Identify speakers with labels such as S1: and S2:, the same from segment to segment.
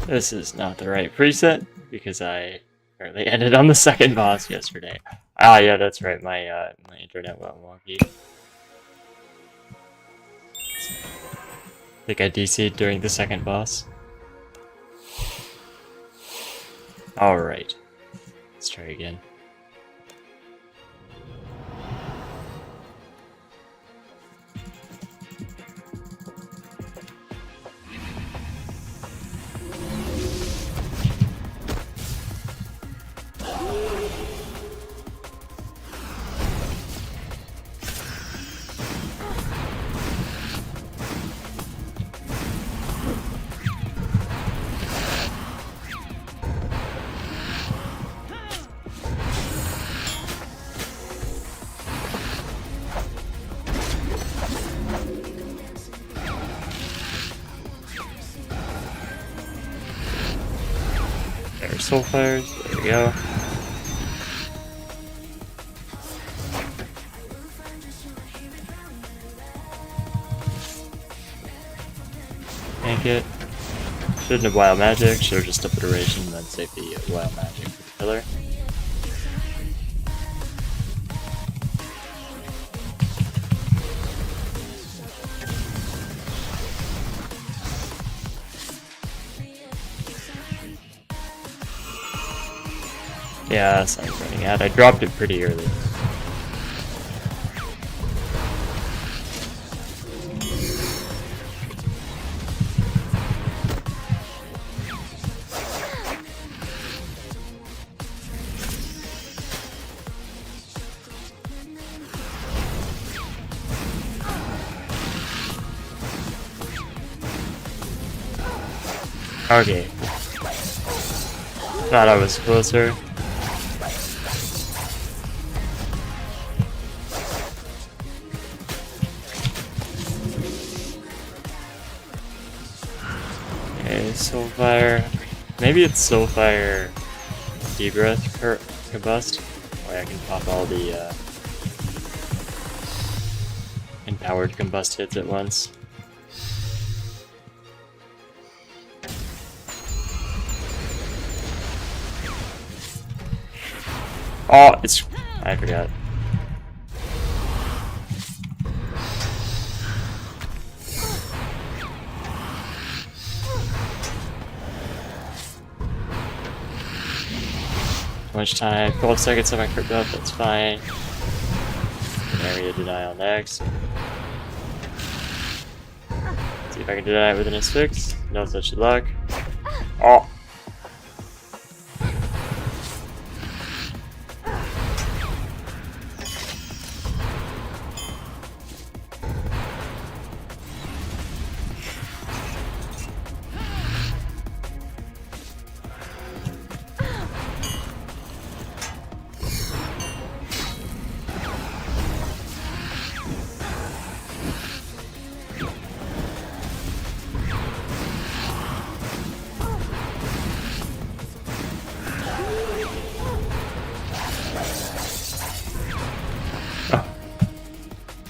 S1: This is not the right preset because I apparently ended on the second boss yesterday. Ah, yeah, that's right. My internet went wonky. I think I DC'd during the second boss. Alright. Let's try again. There's soul fires. There we go. Tank it. Shouldn't have wild magic. Should have just obliteration and then save the wild magic for the pillar. Yeah, sun's running out. I dropped it pretty early. Okay. Thought I was closer. Okay, Soulfire. Maybe it's Soulfire Debreath Combust. Or I can pop all the empowered combust hits at once. Oh, it's... I forgot. Too much time. 12 seconds on my crit buff, that's fine. Area denial next. See if I can deny it with an S6. No such luck. Oh!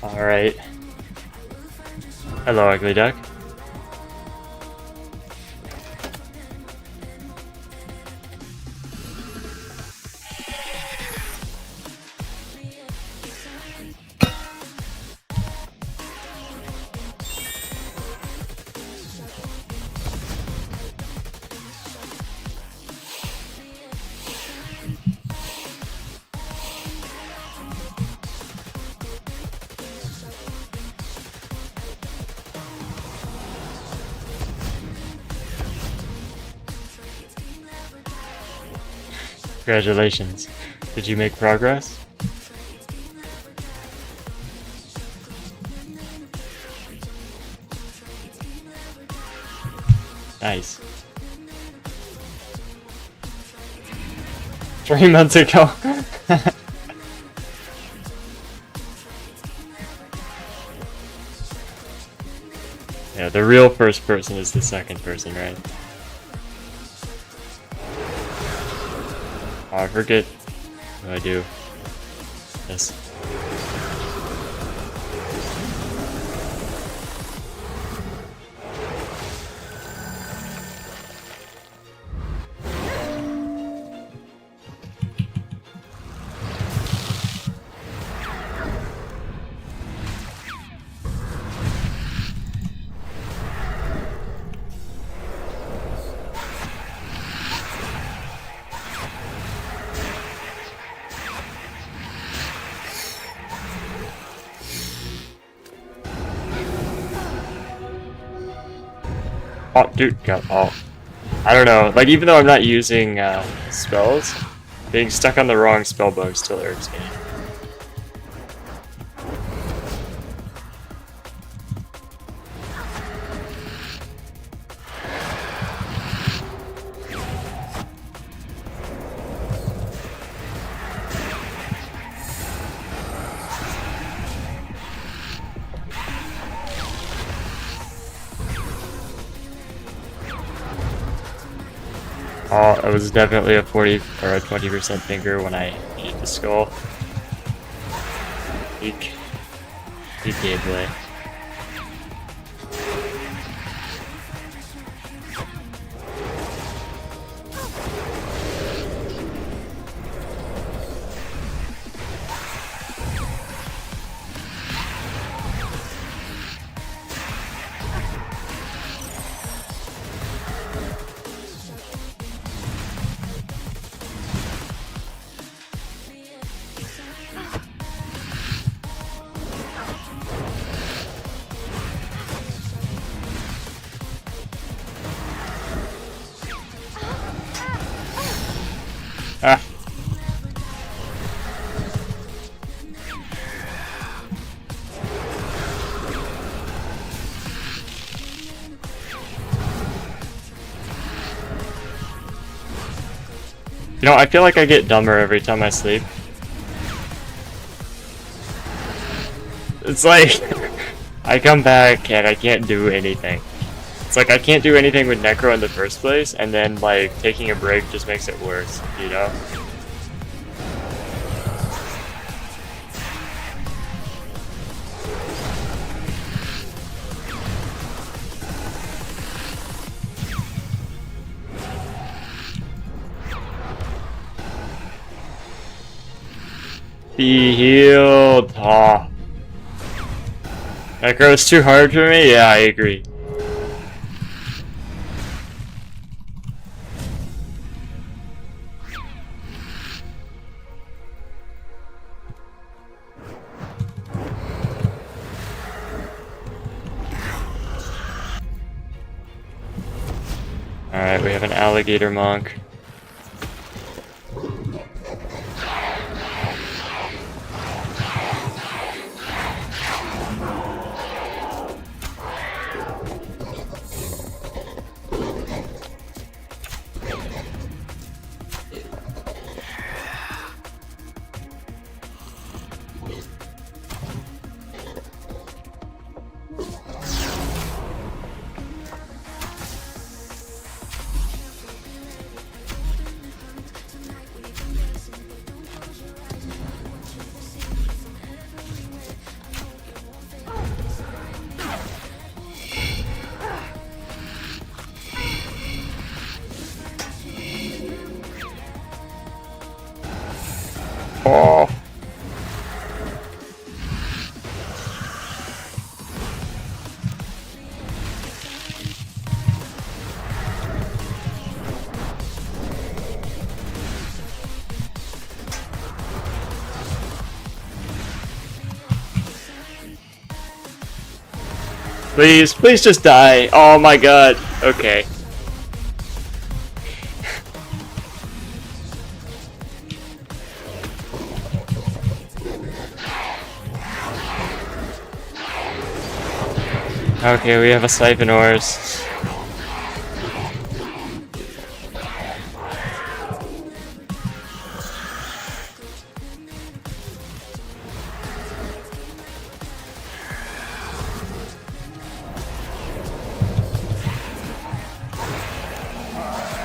S1: Alright. Hello, ugly duck. Congratulations. Did you make progress? Nice. 3 months ago. Yeah, the real first person is the second person, right? Oh, I forget what I do. Yes. Oh, dude, God, oh. I don't know. Like, even though I'm not using spells, being stuck on the wrong spell bug still irks me. Oh, it was definitely a 40 or a 20% finger when I hit the skull. Peak gameplay. Ah. You know, I feel like I get dumber every time I sleep. It's like, I come back and I can't do anything. It's like I can't do anything with Necro in the first place, and then like taking a break just makes it worse, you know? Be healed. Aw. Necro is too hard for me? Yeah, I agree. Alright, we have an alligator monk. Oh. Please, please just die. Oh my god. Okay. Okay, we have a siphon ores.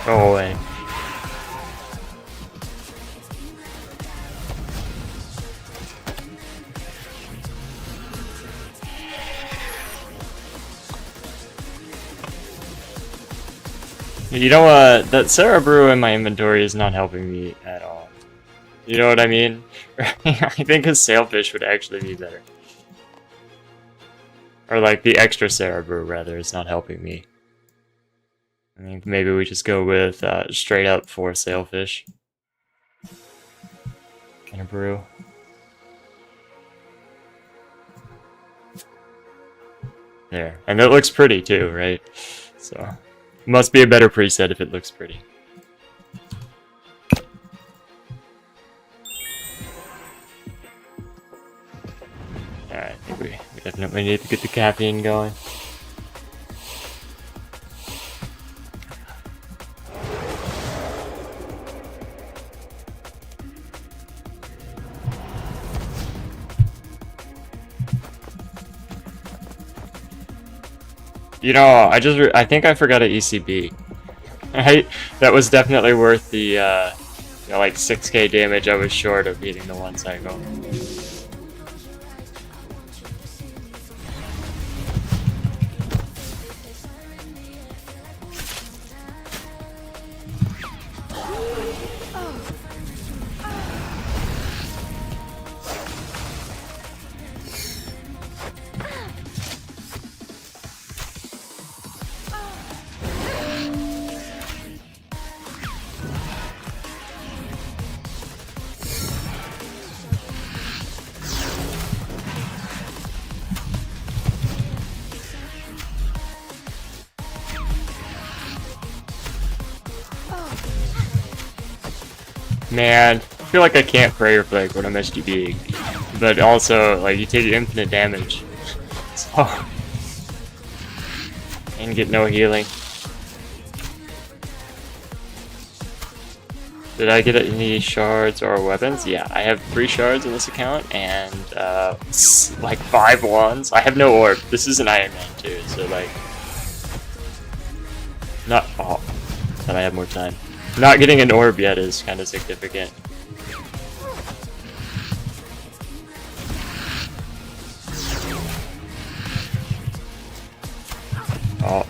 S1: Go away. You know what? That Sarah Brew in my inventory is not helping me at all. You know what I mean? I think a sailfish would actually be better. Or like the extra Sarah Brew, rather, is not helping me. I think maybe we just go with straight up 4 sailfish. Kind of brew. There. And it looks pretty too, right? So. Must be a better preset if it looks pretty. Alright, I think we definitely need to get the caffeine going. You know, I think I forgot an ECB. That was definitely worth the, you know, like 6k damage I was short of beating the one cycle. Man, I feel like I can't prayer flag when I'm SGBing, but also, like, you take infinite damage, so, and get no healing. Did I get any shards or weapons? Yeah, I have 3 shards in this account, and, like 5 wands. I have no orb. This is an Iron Man too, so, like, not, oh, thought I had more time. Not getting an orb yet is kind of significant. Oh.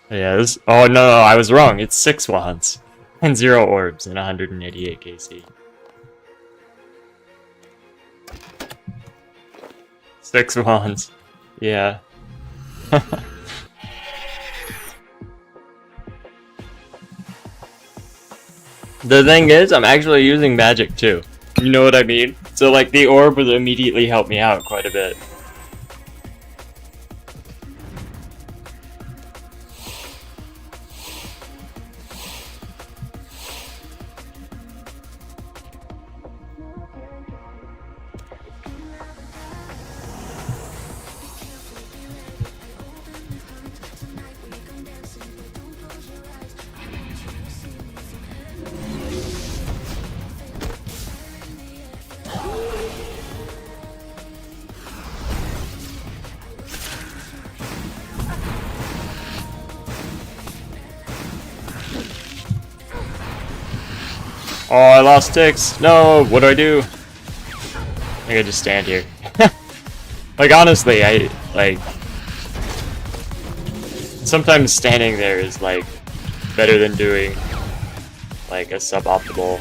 S1: Yeah, this, oh no, I was wrong. It's 6 wands and 0 orbs and 188 KC. 6 wands. Yeah. The thing is, I'm actually using magic too. You know what I mean? So like the orb would immediately help me out quite a bit. Oh, I lost ticks. No, what do? I think I just stand here. Like, honestly, sometimes standing there is, like, better than doing, like, a suboptimal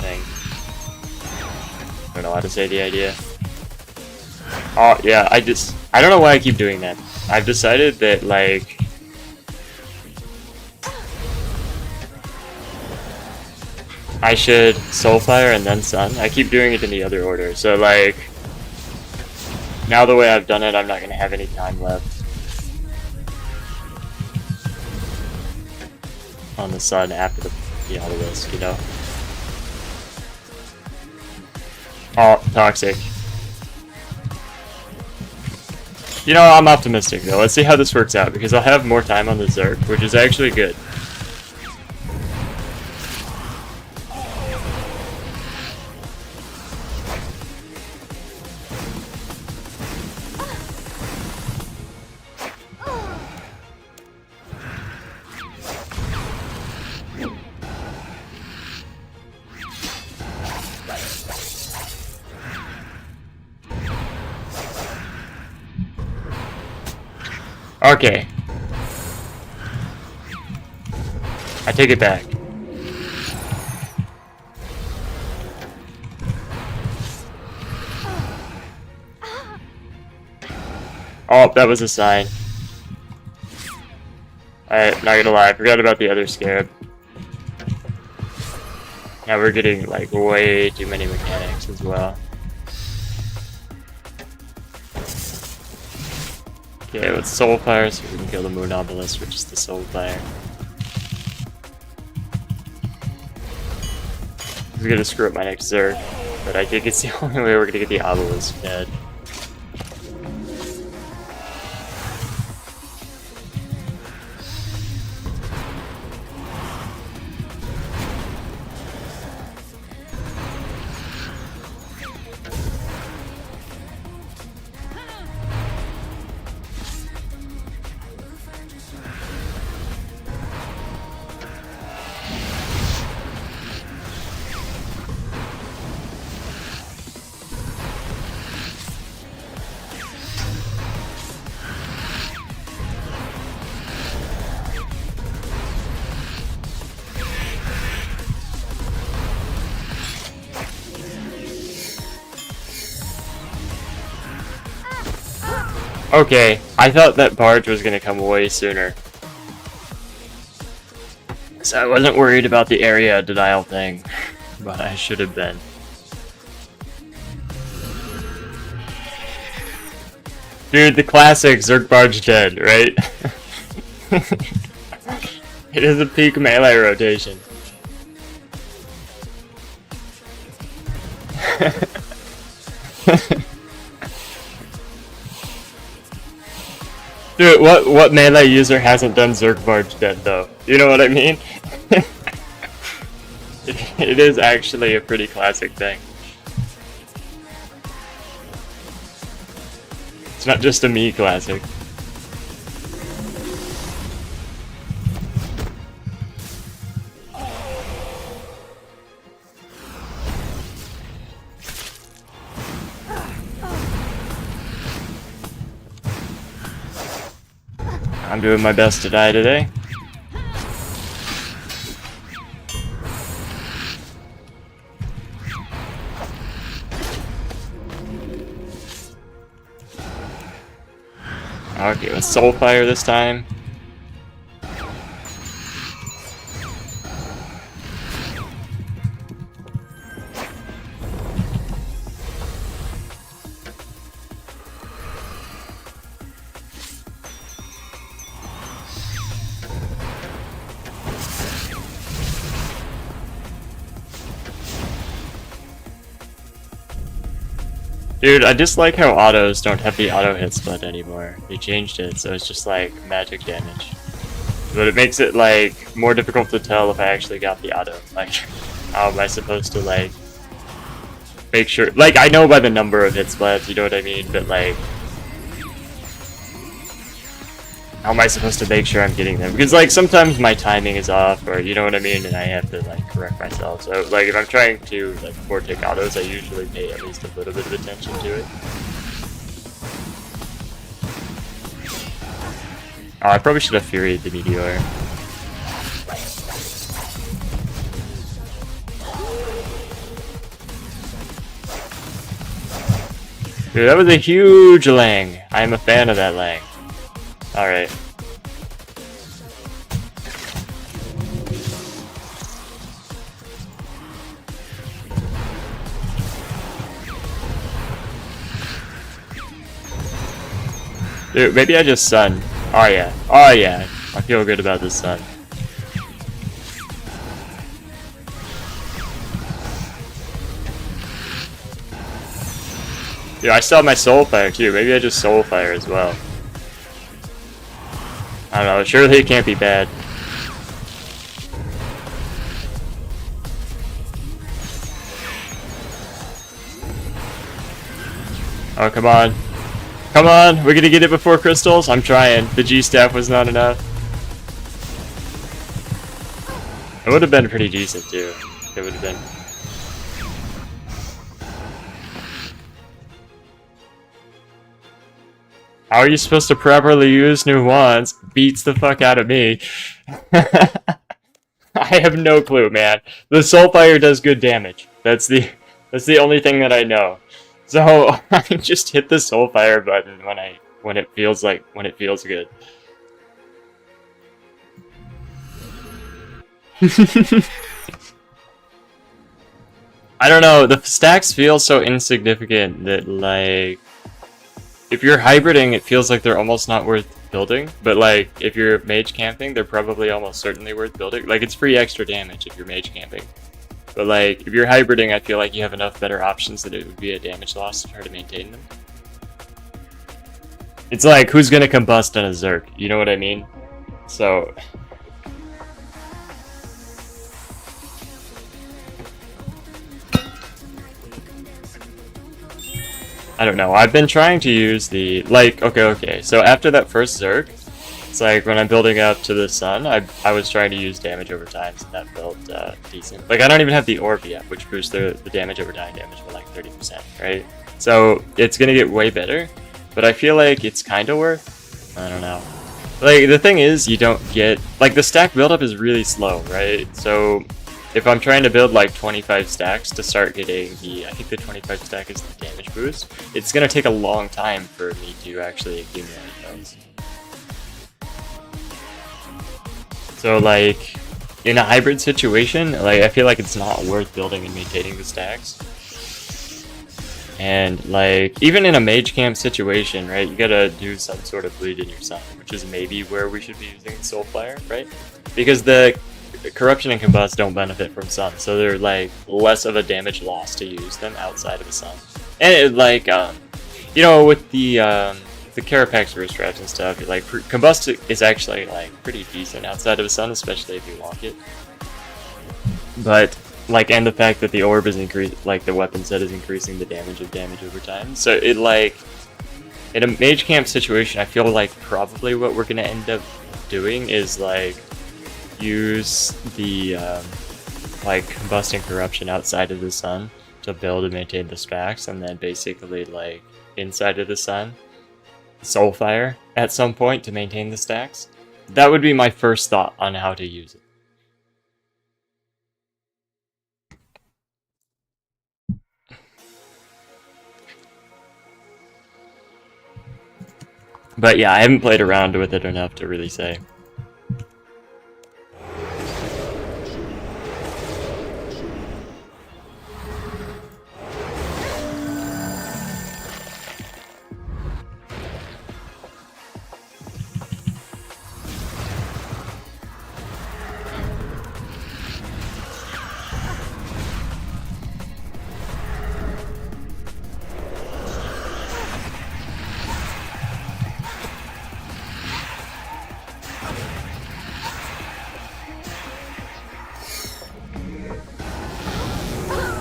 S1: thing. I don't know how to say the idea. Oh, yeah, I don't know why I keep doing that. I've decided that, like, I should Soulfire and then Sun. I keep doing it in the other order, so like, now the way I've done it, I'm not going to have any time left on the Sun after the Obelisk, you know? Oh, toxic. You know, I'm optimistic though. Let's see how this works out, because I'll have more time on the Zerg, which is actually good. Okay. I take it back. Oh, that was a sign. Alright, not gonna lie, I forgot about the other scarab. Now we're getting, like, way too many mechanics as well. Okay, let's soul fire so we can kill the moon obelisk, which is the soul fire. This is gonna screw up my next Zerg, but I think it's the only way we're gonna get the obelisk dead. Okay, I thought that barge was gonna come way sooner. So I wasn't worried about the area denial thing, but I should have been. Dude, the classic Zerg barge dead, right? It is a peak melee rotation. Dude, what melee user hasn't done Zerg barge dead though? You know what I mean? It is actually a pretty classic thing. It's not just a me classic. I'm doing my best to die today. Okay, let's soul fire this time. Dude, I dislike how autos don't have the auto hit split anymore. They changed it, so it's just like magic damage. But it makes it like more difficult to tell if I actually got the auto. Like, how am I supposed to like make sure? Like, I know by the number of hit splits, you know what I mean? But like, how am I supposed to make sure I'm getting them? Because like sometimes my timing is off, or you know what I mean, and I have to like correct myself. So like if I'm trying to like four-tick autos, I usually pay at least a little bit of attention to it. Oh, I probably should have Furied the Meteor. Dude, that was a huge Lang. I am a fan of that Lang. Alright. Dude, maybe I just sun. Oh yeah. Oh yeah. I feel good about this sun. Dude, I still have my soul fire too. Maybe I just soul fire as well. I don't know, surely it can't be bad. Oh, come on. Come on, we're gonna get it before crystals? I'm trying. The G-staff was not enough. It would have been pretty decent too. It would have been. How are you supposed to properly use new wands? Beats the fuck out of me. I have no clue, man. The soul fire does good damage. That's the only thing that I know. So I just hit the soul fire button when when it feels good. I don't know, the stacks feel so insignificant that, like, if you're hybriding, it feels like they're almost not worth building, but, like, if you're mage camping, they're probably almost certainly worth building. Like, it's free extra damage if you're mage camping. But, like, if you're hybriding, I feel like you have enough better options that it would be a damage loss to try to maintain them. It's like, who's gonna combust on a Zerk? You know what I mean? So... I don't know, I've been trying to use the, like, okay, so after that first Zerg, it's like when I'm building up to the sun, I was trying to use damage over time, so that felt decent. Like, I don't even have the orb yet, which boosts the damage over time damage by like 30%, right? So, it's gonna get way better, but I feel like it's kinda worth, I don't know. Like, the thing is, you don't get, like, the stack buildup is really slow, right? So, if I'm trying to build like 25 stacks to start getting the, I think the 25 stack is the damage boost, it's gonna take a long time for me to actually accumulate those. So like, in a hybrid situation, like I feel like it's not worth building and maintaining the stacks. And like, even in a mage camp situation, right, you gotta do some sort of bleed in your sun, which is maybe where we should be using Soulfire, right? Because the Corruption and Combust don't benefit from sun, so they're like less of a damage loss to use them outside of the sun. And it, like, you know, with the Carapax burst traps and stuff, like Combust is actually like pretty decent outside of the sun, especially if you walk it. But like, and the fact that the orb is increasing, like the weapon set is increasing the damage over time. So it like, in a mage camp situation, I feel like probably what we're gonna end up doing is like use the like combusting corruption outside of the sun to build and maintain the stacks, and then basically like inside of the sun Soulfire at some point to maintain the stacks. That would be my first thought on how to use it. But yeah, I haven't played around with it enough to really say.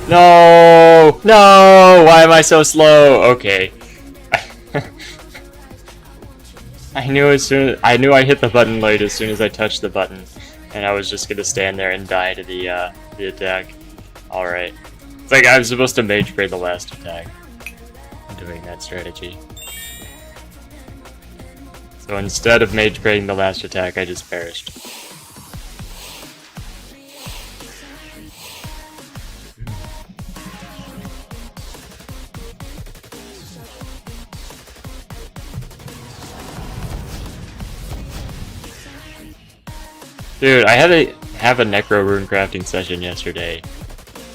S1: No! No! Why am I so slow? Okay. I knew I hit the button late as soon as I touched the button, and I was just gonna stand there and die to the attack. Alright. It's like I was supposed to mage spray the last attack. I'm doing that strategy. So instead of mage spraying the last attack, I just perished. Dude, I had to have a necro rune crafting session yesterday.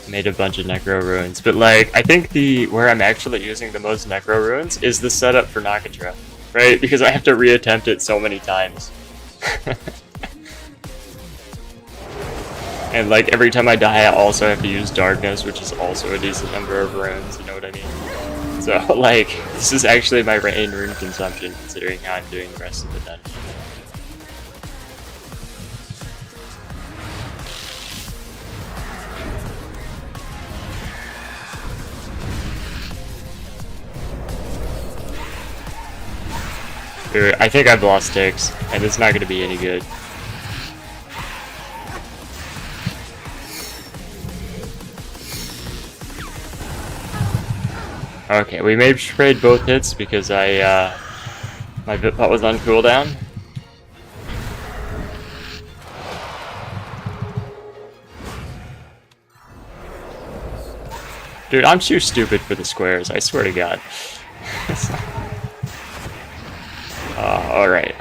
S1: Made a bunch of necro runes, but like, I think where I'm actually using the most necro runes is the setup for Nakatra, right? Because I have to reattempt it so many times. And like, every time I die, I also have to use darkness, which is also a decent number of runes, you know what I mean? So like, this is actually my main rune consumption, considering how I'm doing the rest of the dungeon. Dude, I think I've lost ticks, and it's not going to be any good. Okay, we maybe sprayed both hits because my Bitpot was on cooldown. Dude, I'm too stupid for the squares, I swear to God. Alright.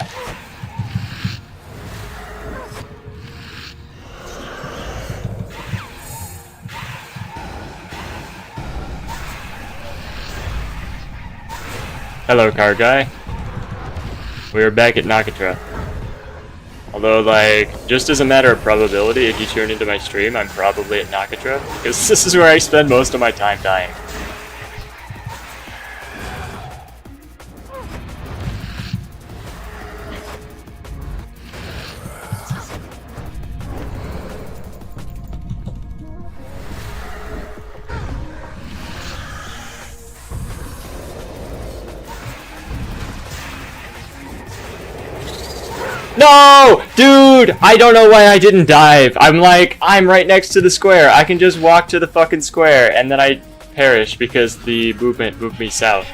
S1: Hello, car guy. We are back at Nakatra. Although, like, just as a matter of probability, if you tune into my stream, I'm probably at Nakatra, because this is where I spend most of my time dying. No! Dude! I don't know why I didn't dive. I'm right next to the square. I can just walk to the fucking square, and then I perish because the movement moved me south.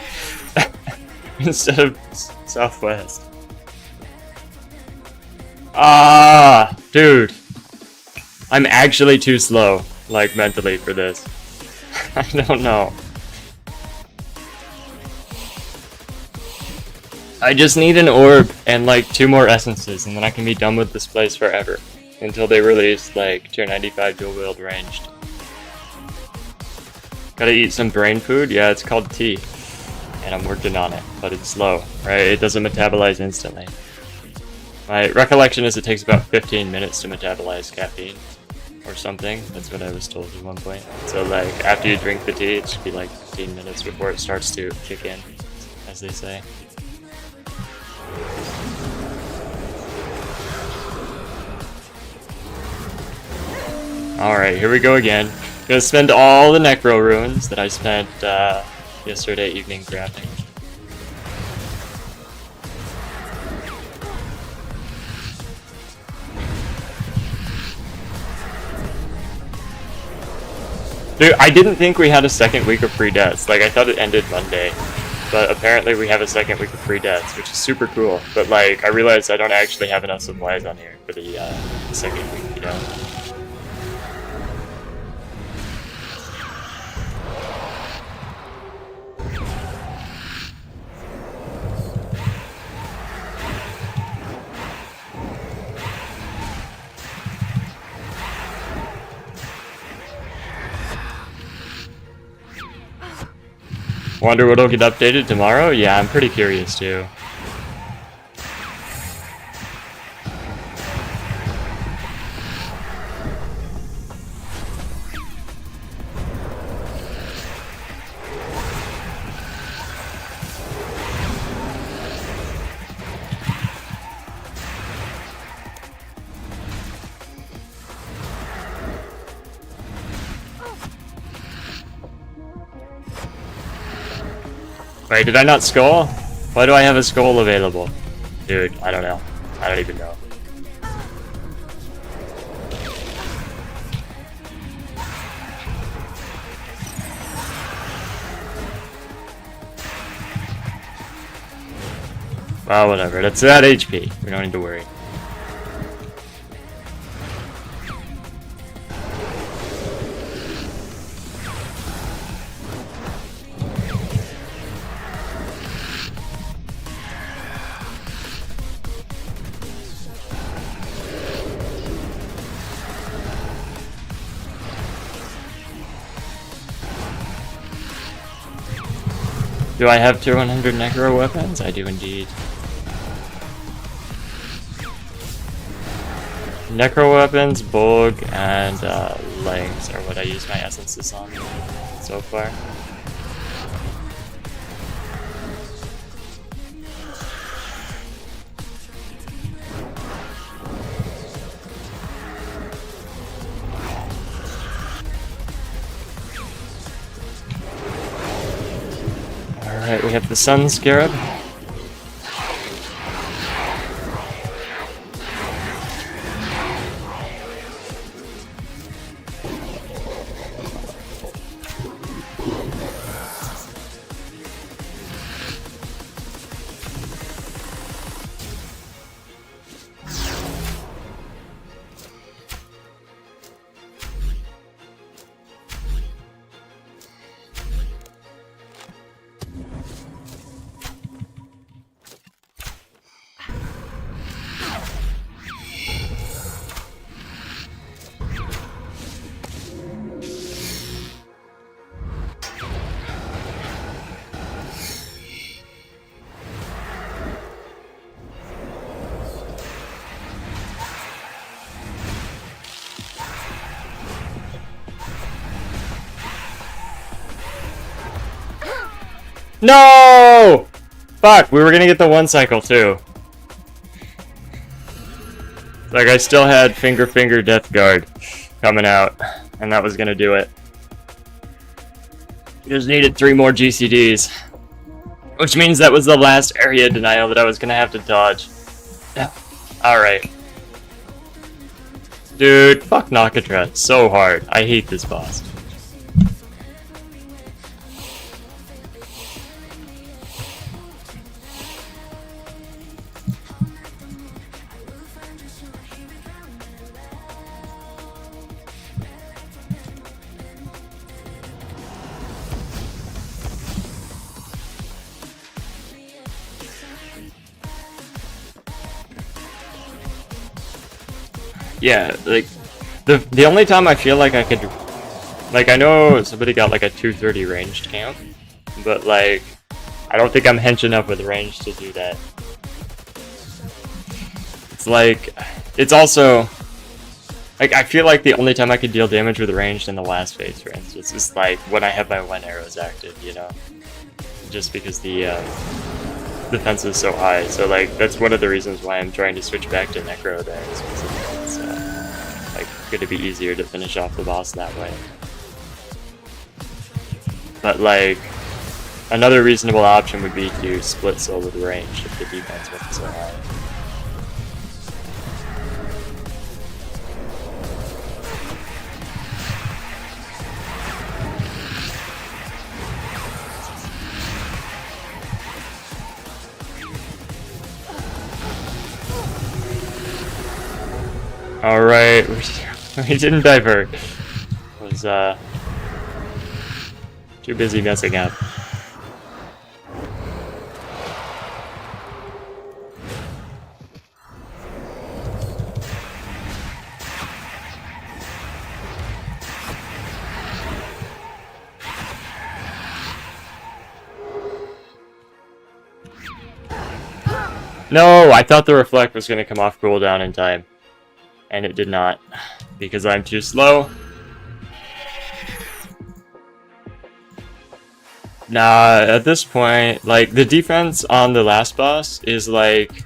S1: Instead of southwest. Ah! Dude. I'm actually too slow, like, mentally for this. I don't know. I just need an orb and like 2 more essences, and then I can be done with this place forever. Until they release like tier 95 dual wield ranged. Gotta eat some brain food? Yeah, it's called tea. And I'm working on it, but it's slow, right? It doesn't metabolize instantly. My recollection is it takes about 15 minutes to metabolize caffeine. Or something. That's what I was told at one point. So like, after you drink the tea, it should be like 15 minutes before it starts to kick in, as they say. Alright, here we go again. Gonna spend all the Necro runes that I spent yesterday evening crafting. Dude, I didn't think we had a second week of free deaths. Like, I thought it ended Monday. But apparently we have a second week of free deaths, which is super cool. But, like, I realized I don't actually have enough supplies on here for the second week, you know? Wonder what'll get updated tomorrow? Yeah, I'm pretty curious too. Wait, did I not skull? Why do I have a skull available? Dude, I don't know. I don't even know. Well, whatever. That's that HP. We don't need to worry. Do I have tier 100 Necro weapons? I do indeed. Necro weapons, Bulg, and legs are what I use my essences on so far. Alright, we have the Sun Scarab. No! Fuck, we were gonna get the 1 cycle too. Like, I still had Finger Death Guard coming out, and that was gonna do it. Just needed 3 more GCDs. Which means that was the last area denial that I was gonna have to dodge. Alright. Dude, fuck Nakatra. It's so hard. I hate this boss. Yeah, like, the only time I feel like I could, like, I know somebody got like a 230 ranged camp, but like, I don't think I'm hench enough with range to do that. It's like, it's also, like, I feel like the only time I could deal damage with ranged in the last phase, for instance, is like when I have my 1 arrows active, you know? Just because the defense is so high, so like, that's one of the reasons why I'm trying to switch back to Necro there, is because it's like, gonna be easier to finish off the boss that way. But like, another reasonable option would be to split soul with range if the defense wasn't so high. Alright, we didn't divert. Was too busy messing up. No, I thought the reflect was going to come off cooldown in time. And it did not, because I'm too slow. Nah, at this point, like, the defense on the last boss is like,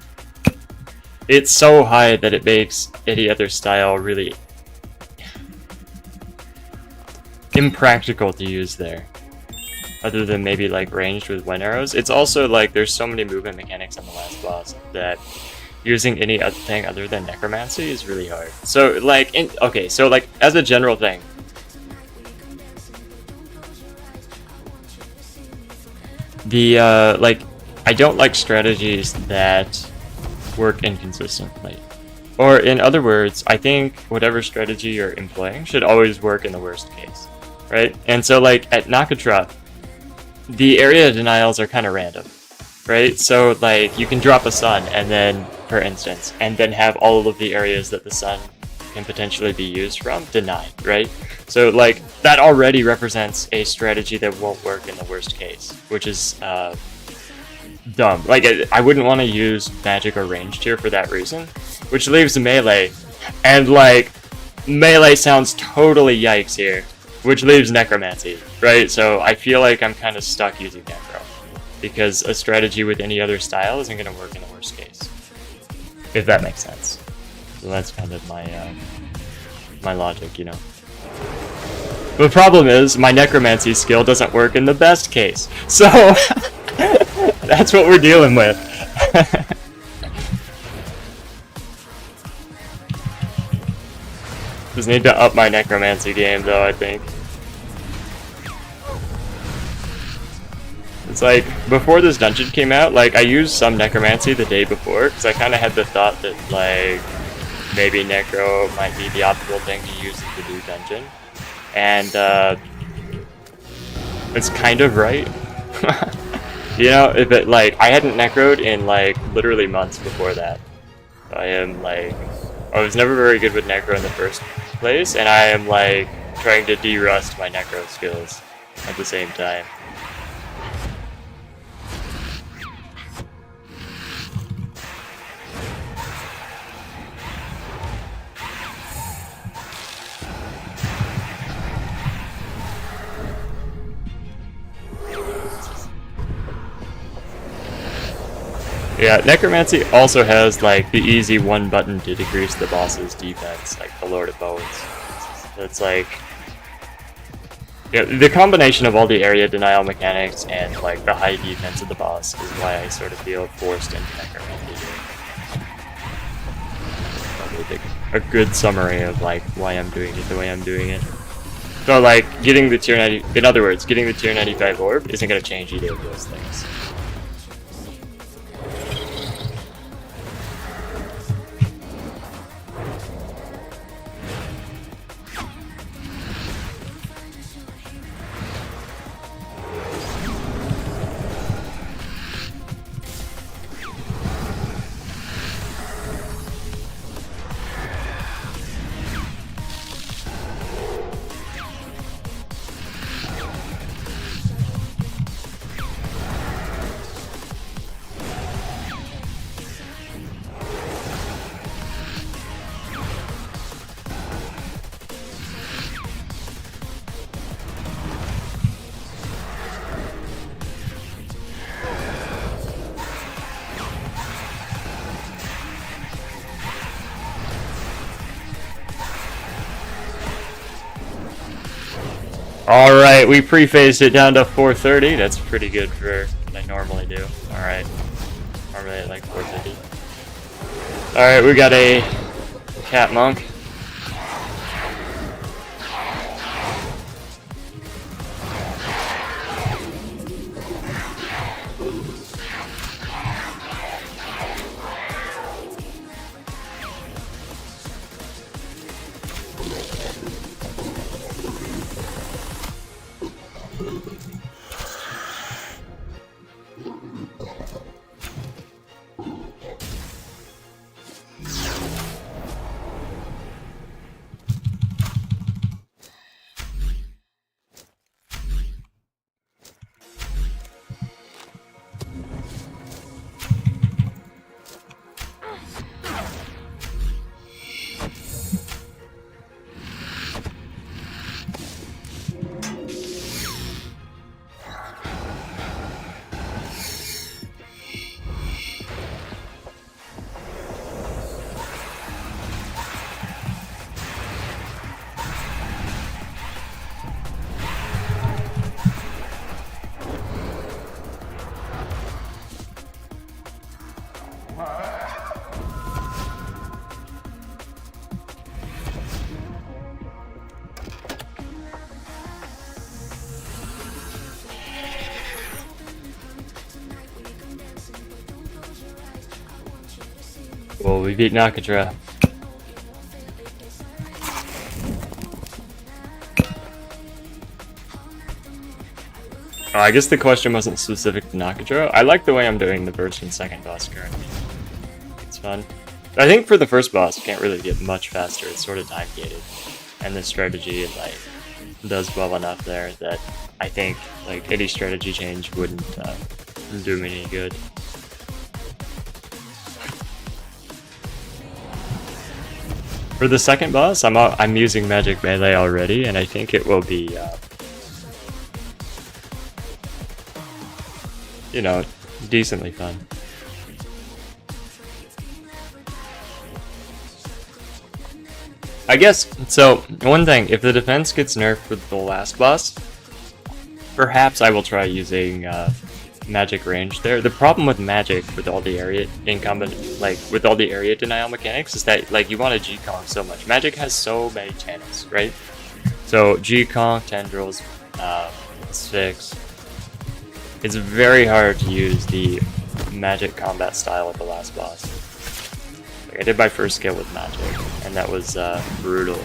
S1: it's so high that it makes any other style really impractical to use there. Other than maybe like ranged with 1 arrows. It's also like, there's so many movement mechanics on the last boss that using any other thing other than necromancy is really hard. So like, okay, so like, as a general thing, the like, I don't like strategies that work inconsistently. Or in other words, I think whatever strategy you're employing should always work in the worst case, right? And so like at Nakatra, the area denials are kind of random, right? So like, you can drop a sun and then, for instance, and then have all of the areas that the sun can potentially be used from denied, right? So like, that already represents a strategy that won't work in the worst case, which is dumb. Like, I wouldn't want to use magic or ranged here for that reason, which leaves melee, and like, melee sounds totally yikes here, which leaves necromancy, right? So I feel like I'm kind of stuck using necro, because a strategy with any other style isn't going to work in the worst case. If that makes sense. So that's kind of my my logic, you know. The problem is, my necromancy skill doesn't work in the best case. So, that's what we're dealing with. Just need to up my necromancy game, though, I think. It's like, before this dungeon came out, like, I used some necromancy the day before, because I kind of had the thought that, like, maybe necro might be the optimal thing to use in the new dungeon. And, it's kind of right. You know, if it, like, I hadn't necroed in, like, literally months before that. I am, like, I was never very good with necro in the first place, and I am, like, trying to de-rust my necro skills at the same time. Yeah, Necromancy also has like the easy one button to decrease the boss's defense, like the Lord of Bones. So it's like, yeah, the combination of all the area denial mechanics and like the high defense of the boss is why I sort of feel forced into Necromancy. Probably a good summary of like why I'm doing it the way I'm doing it. So like getting the tier 90, in other words, getting the tier 95 orb isn't going to change either of those things. Alright, we pre-phased it down to 430. That's pretty good for what I normally do. Alright. Normally at like 450. Alright, we got a cat monk. Well, we beat Nakatra. Oh, I guess the question wasn't specific to Nakatra. I like the way I'm doing the first and second boss currently. It's fun. I think for the first boss, you can't really get much faster. It's sort of time gated, and the strategy like does well enough there that I think like any strategy change wouldn't do me any good. For the second boss, I'm using Magic Melee already, and I think it will be, you know, decently fun. I guess, so, one thing, if the defense gets nerfed with the last boss, perhaps I will try using magic range there. The problem with magic with all the area with all the area denial mechanics is that like you want to G-Kong so much. Magic has so many channels, right? So G-Kong, tendrils, Sphinx. It's very hard to use the magic combat style of the last boss. Like, I did my first skill with magic, and that was brutal.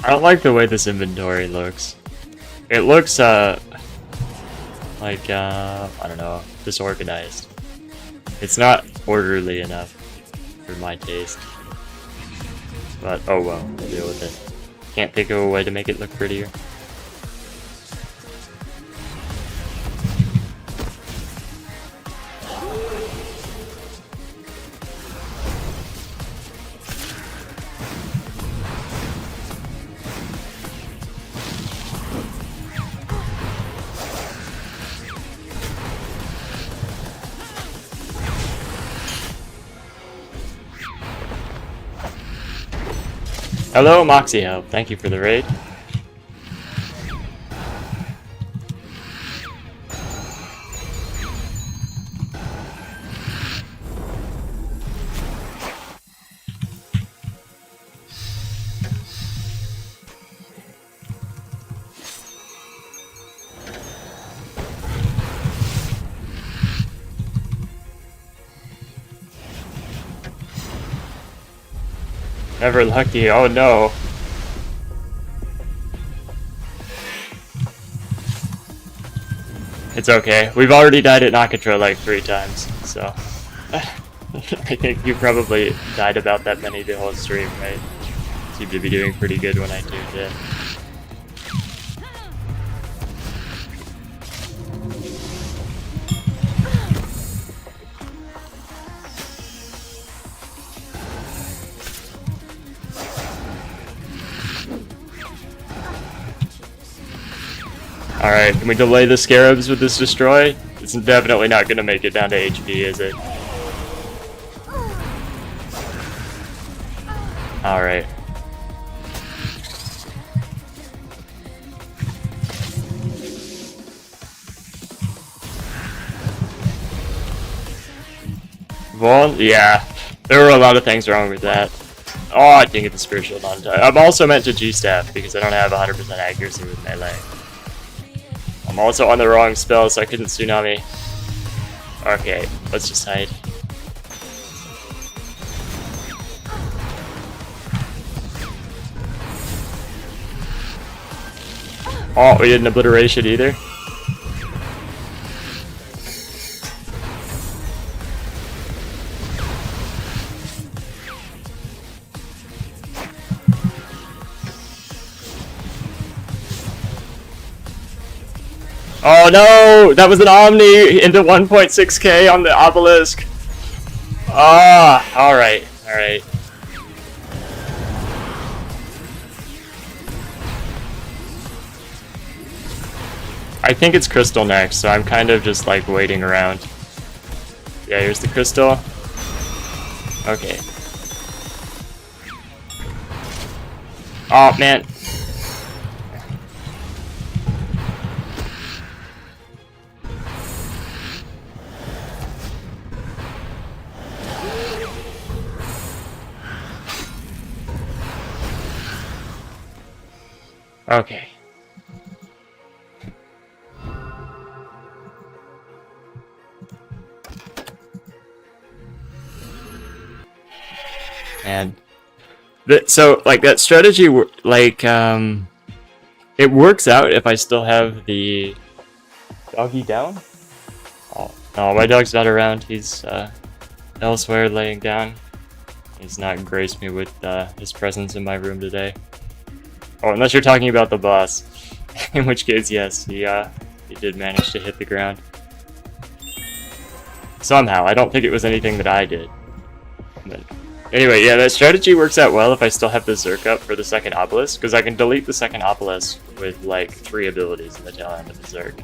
S1: I don't like the way this inventory looks. It looks, I don't know, disorganized. It's not orderly enough for my taste. But, oh well, I'll deal with it. Can't think of a way to make it look prettier. Hello, Moxie Help. Thank you for the raid. Never lucky, oh no. It's okay. We've already died at Nakatra like 3 times, so I think you probably died about that many the whole stream, right? Seem to be doing pretty good when I tuned in. Alright, can we delay the scarabs with this destroy? It's definitely not gonna make it down to HP, is it? Alright. Well, yeah. There were a lot of things wrong with that. Oh, I didn't get the spiritual on time. I'm also meant to G-staff because I don't have 100% accuracy with melee. I'm also on the wrong spell, so I couldn't tsunami. Okay, let's just hide. Oh, we didn't obliteration either. Oh no! That was an Omni into 1.6k on the obelisk. Ah, alright, alright. I think it's crystal next, so I'm kind of just like waiting around. Yeah, here's the crystal. Okay. Oh man. Okay. And so like that strategy, like it works out if I still have the doggy down. Oh, no, my dog's not around. He's elsewhere laying down. He's not graced me with his presence in my room today. Oh, unless you're talking about the boss, in which case, yes, he did manage to hit the ground. Somehow, I don't think it was anything that I did. But anyway, yeah, that strategy works out well if I still have the Zerk up for the second obelisk, because I can delete the second obelisk with like 3 abilities in the tail end of the Zerk.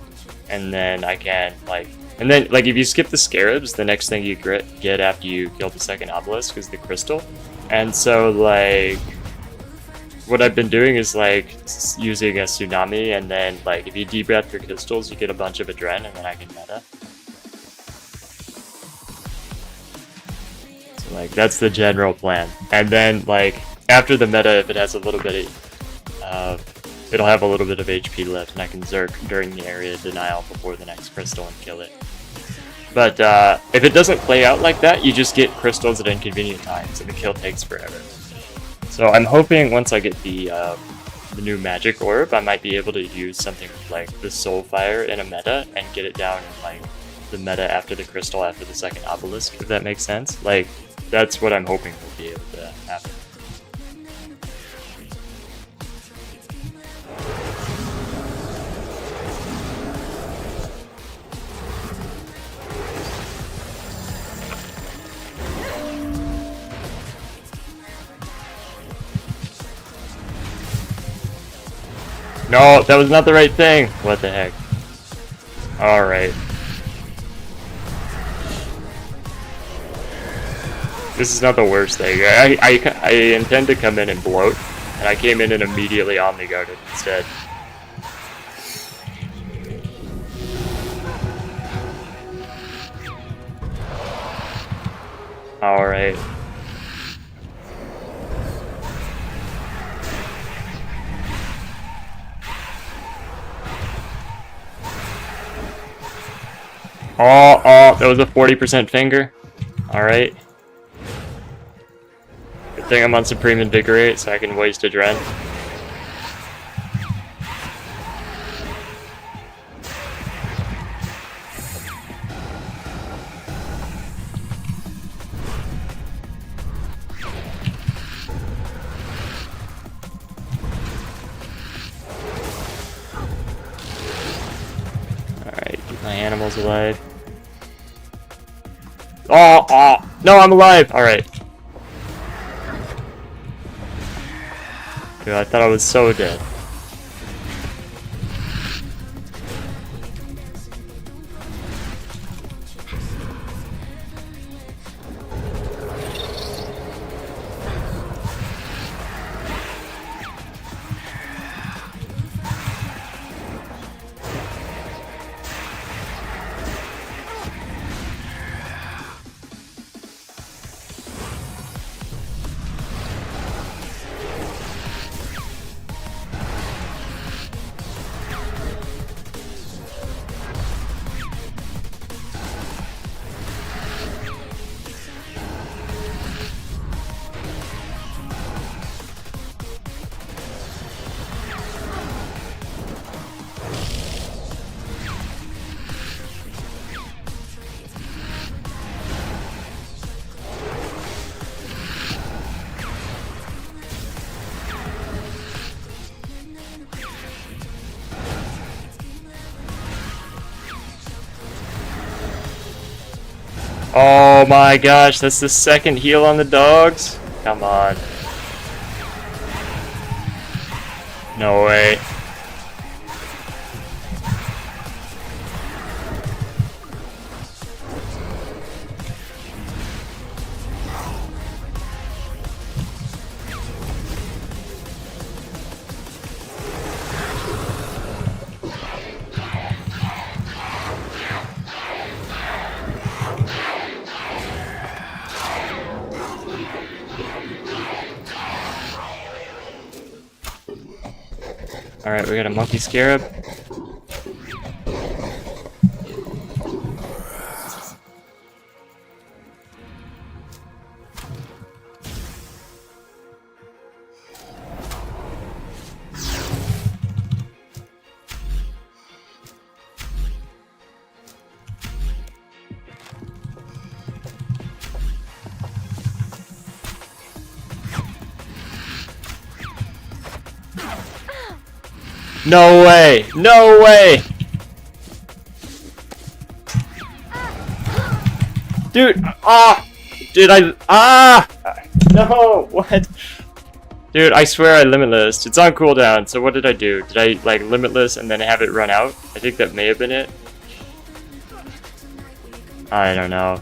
S1: And then I can, like, and then, like, if you skip the scarabs, the next thing you get after you kill the second obelisk is the crystal. And so, like, what I've been doing is like using a tsunami, and then like if you debreath your crystals, you get a bunch of adren, and then I can meta. So like that's the general plan. And then like after the meta, if it has a little bit of, it'll have a little bit of HP left, and I can Zerk during the area denial before the next crystal and kill it. But if it doesn't play out like that, you just get crystals at inconvenient times, and the kill takes forever. So I'm hoping once I get the the new magic orb, I might be able to use something like the soul fire in a meta and get it down in like the meta after the crystal after the second obelisk, if that makes sense. Like, that's what I'm hoping will be able to happen. No, that was not the right thing! What the heck? Alright. This is not the worst thing. I intend to come in and bloat, and I came in and immediately Omni-Guarded instead. Alright. Oh, that was a 40% finger. Alright. Good thing I'm on Supreme Invigorate, so I can waste a Dren. Alright, keep my animals alive. Oh, no, I'm alive! Alright. Dude, I thought I was so dead. Oh my gosh, that's the second heal on the dogs? Come on. No way. Alright, we got a monkey scarab. No way! No way! Dude! No! What? Dude, I swear I limitless. It's on cooldown, so what did I do? Did I, like, limitless and then have it run out? I think that may have been it. I don't know.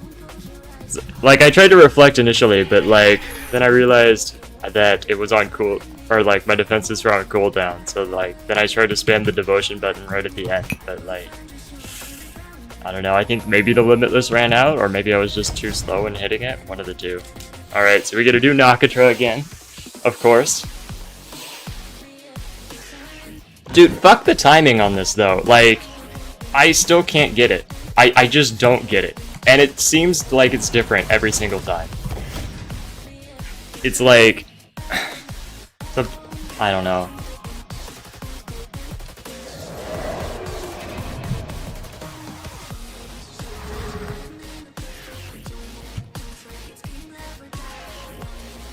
S1: Like, I tried to reflect initially, but, like, then I realized that it was on cool... Or, like, my defenses were on cooldown, so, like, then I tried to spam the devotion button right at the end, but, like... I don't know, I think maybe the limitless ran out, or maybe I was just too slow in hitting it. One of the two. Alright, so we gotta do Nakatra again. Of course. Dude, fuck the timing on this, though. Like, I still can't get it. I just don't get it. And it seems like it's different every single time. It's like... I don't know.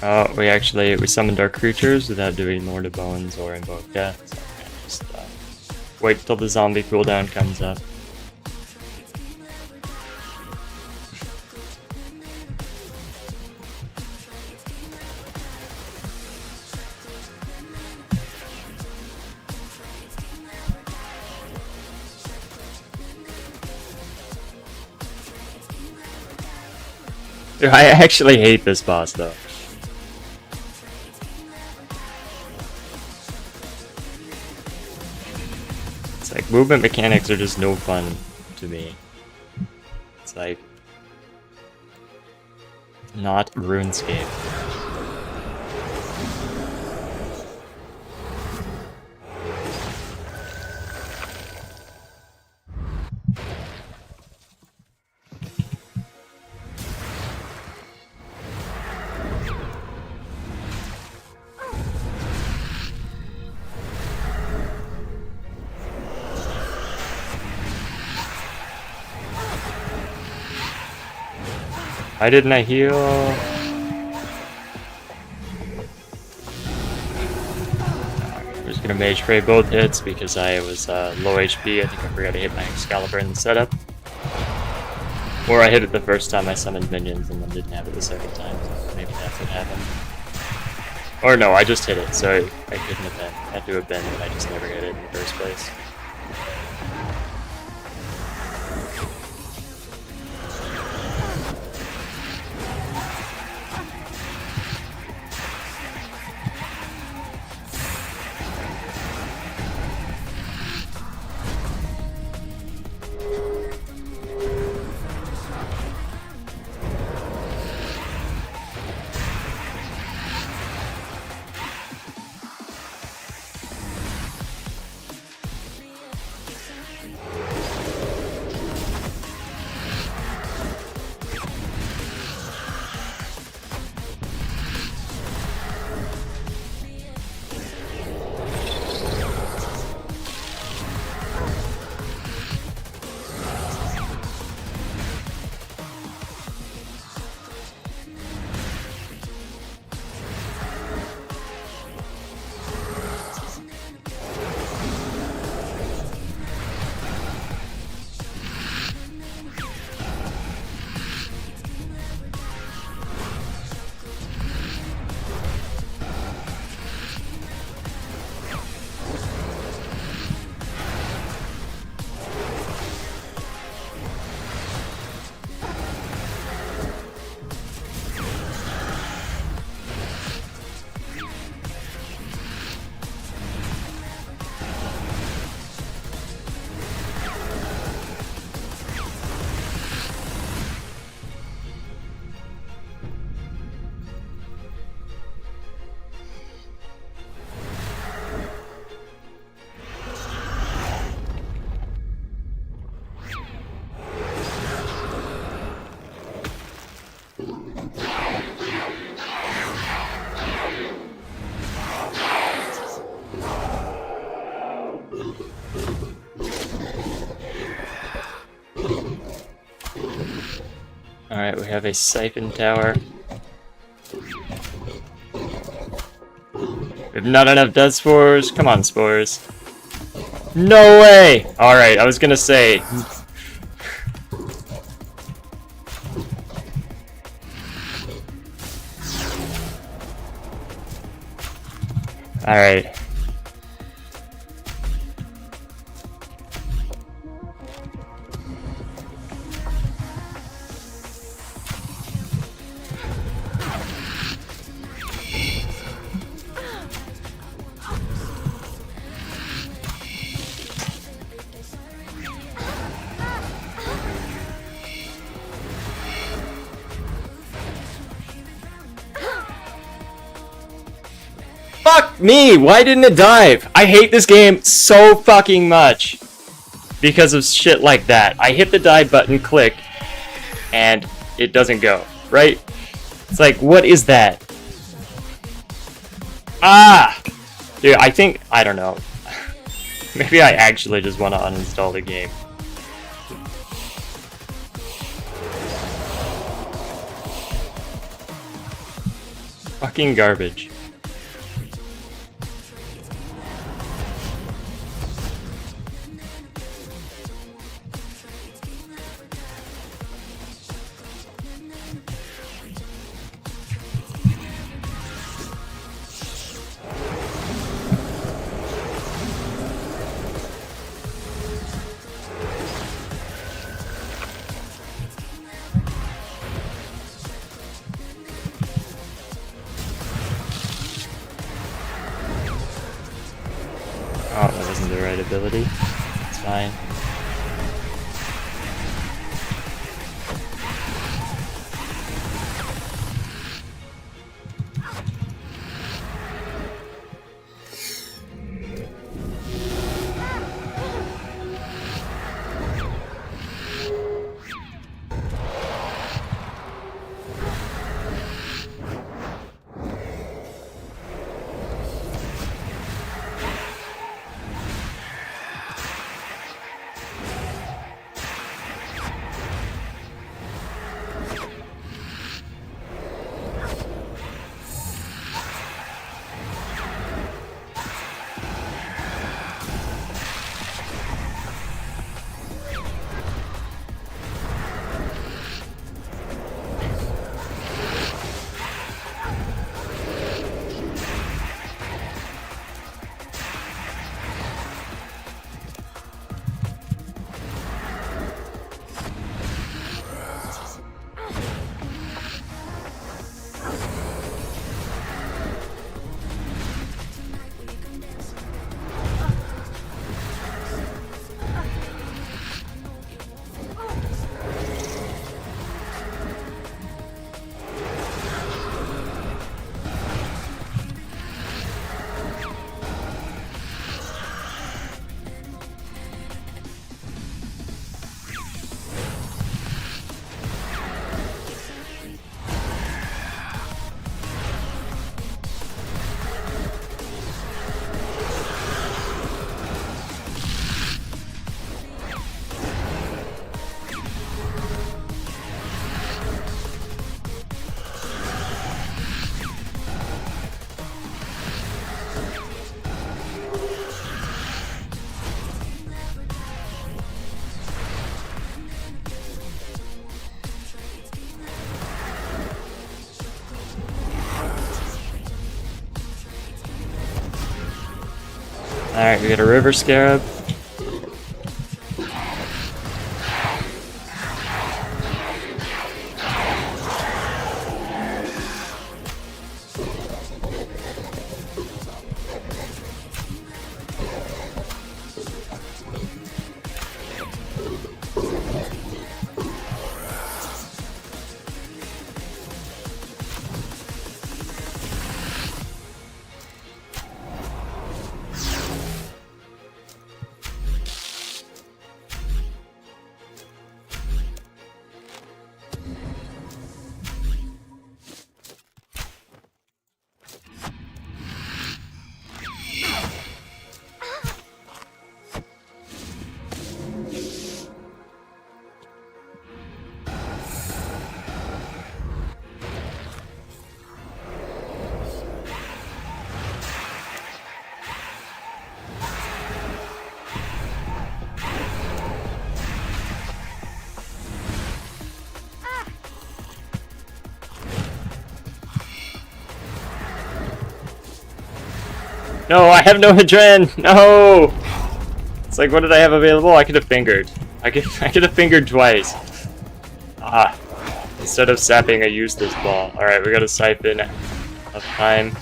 S1: Oh, we summoned our creatures without doing Lord of Bones or Invoke Death. So I'm gonna just wait till the zombie cooldown comes up. Dude, I actually hate this boss though. It's like movement mechanics are just no fun to me. It's like not RuneScape. Why didn't I heal? I'm just gonna mage spray both hits because I was low HP. I think I forgot to hit my Excalibur in the setup. Or I hit it the first time I summoned minions and then didn't have it the second time. So maybe that's what happened. Or no, I just hit it, so I couldn't have been. Had to have been, but I just never hit it in the first place. Alright, we have a Siphon Tower. We have not enough Death Spores. Come on, Spores. No way! Alright, I was gonna say. Alright. Fuck me! Why didn't it dive? I hate this game so fucking much. Because of shit like that. I hit the dive button, click, and it doesn't go, right? It's like, what is that? Ah! Dude, I don't know. Maybe I actually just want to uninstall the game. Fucking garbage. Oh, that wasn't the right ability. It's fine. Alright, we got a river scarab. No, I have no Hadren! No! It's like, what did I have available? I could have fingered. I could have fingered twice. Ah. Instead of sapping, I used this ball. Alright, we got a siphon of time.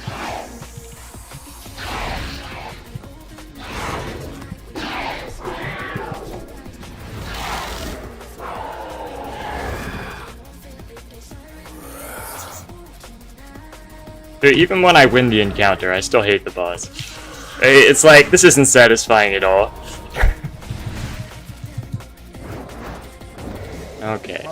S1: Dude, even when I win the encounter, I still hate the boss. It's like, this isn't satisfying at all. Okay.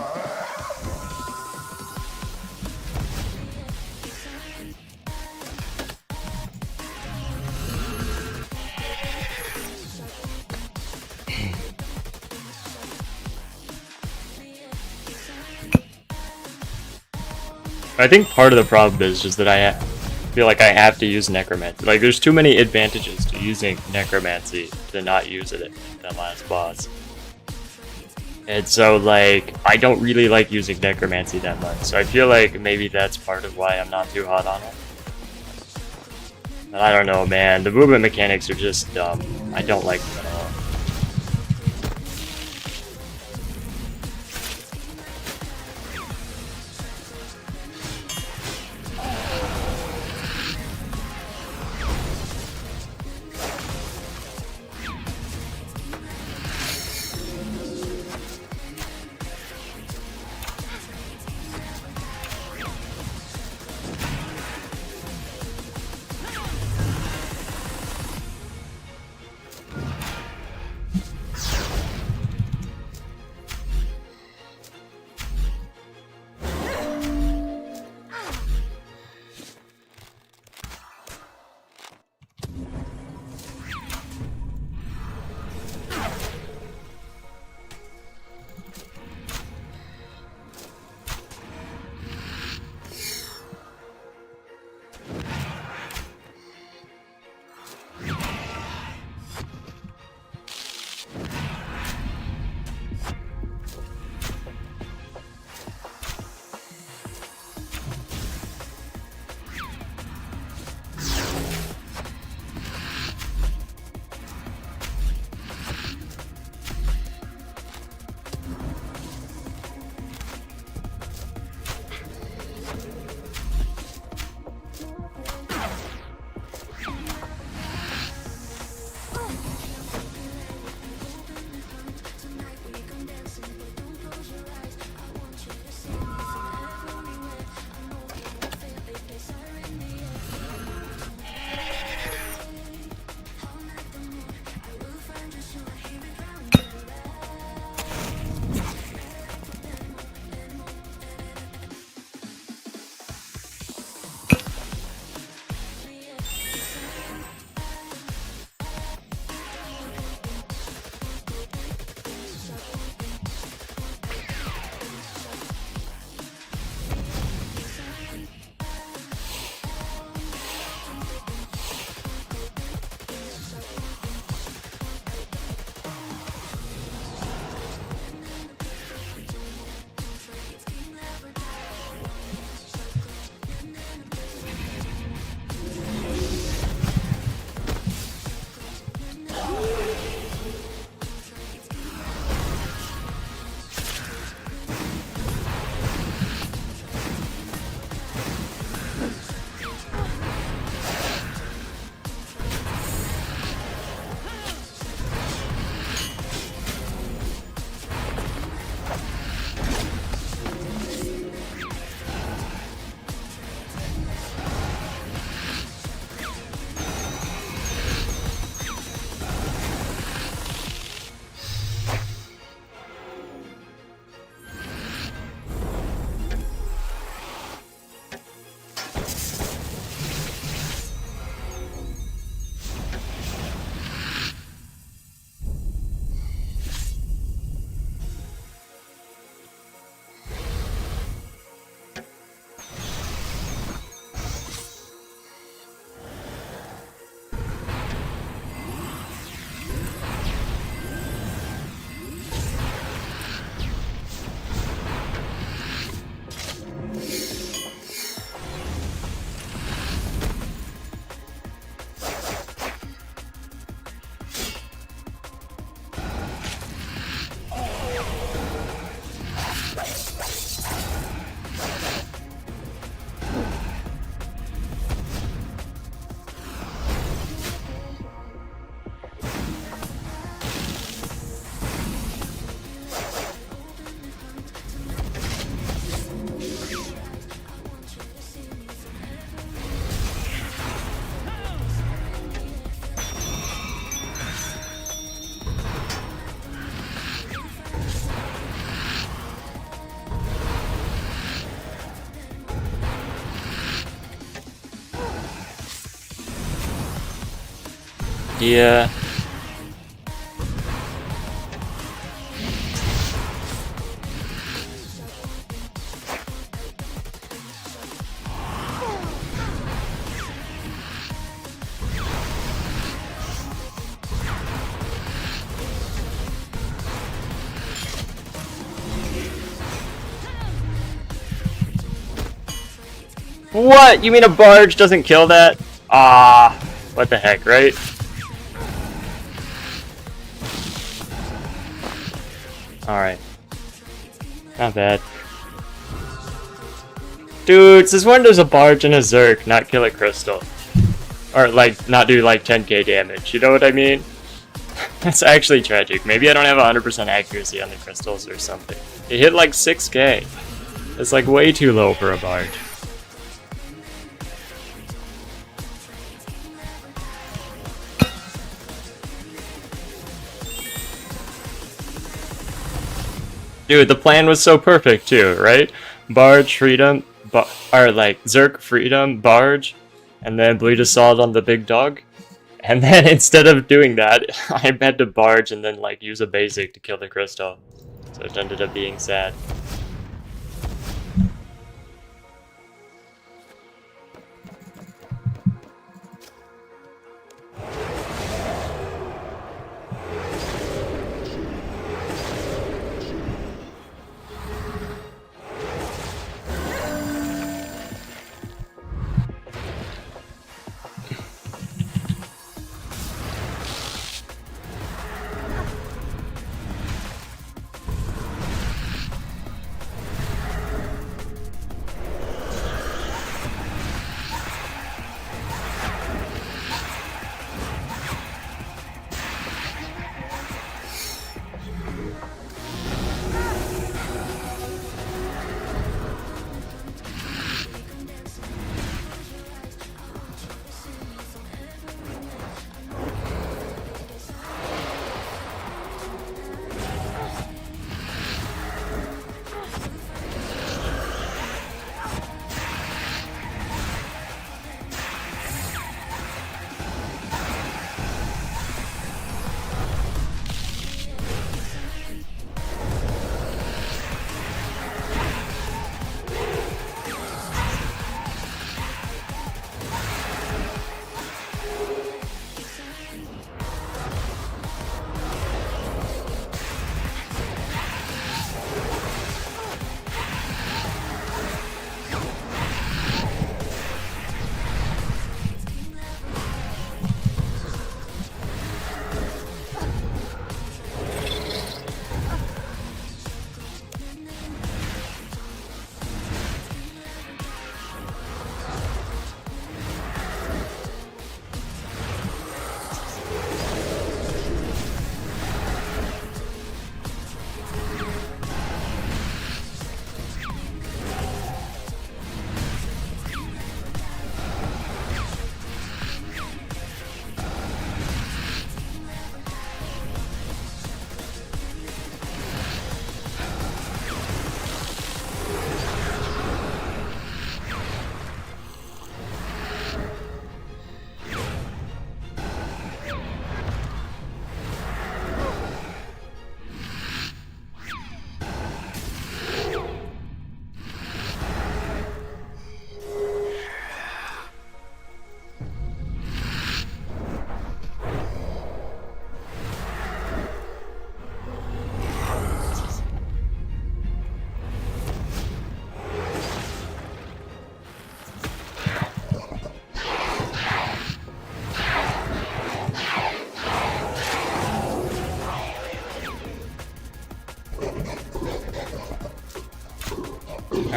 S1: I think part of the problem is just that I feel like I have to use necromancy. Like, there's too many advantages to using necromancy to not use it in the last boss. And so, like, I don't really like using necromancy that much. So I feel like maybe that's part of why I'm not too hot on it. But I don't know, man. The movement mechanics are just dumb. I don't like them at all. Yeah. What? You mean a barge doesn't kill that? Ah, what the heck, right? Alright. Not bad. Dude, since when does a barge and a Zerg not kill a crystal? Or, like, not do, like, 10k damage, you know what I mean? That's actually tragic. Maybe I don't have 100% accuracy on the crystals or something. It hit, like, 6k. It's, like, way too low for a barge. Dude, the plan was so perfect, too, right? Barge, freedom, or, like, Zerg, freedom, barge, and then bleed assault on the big dog. And then instead of doing that, I had to barge and then like use a basic to kill the crystal. So it ended up being sad.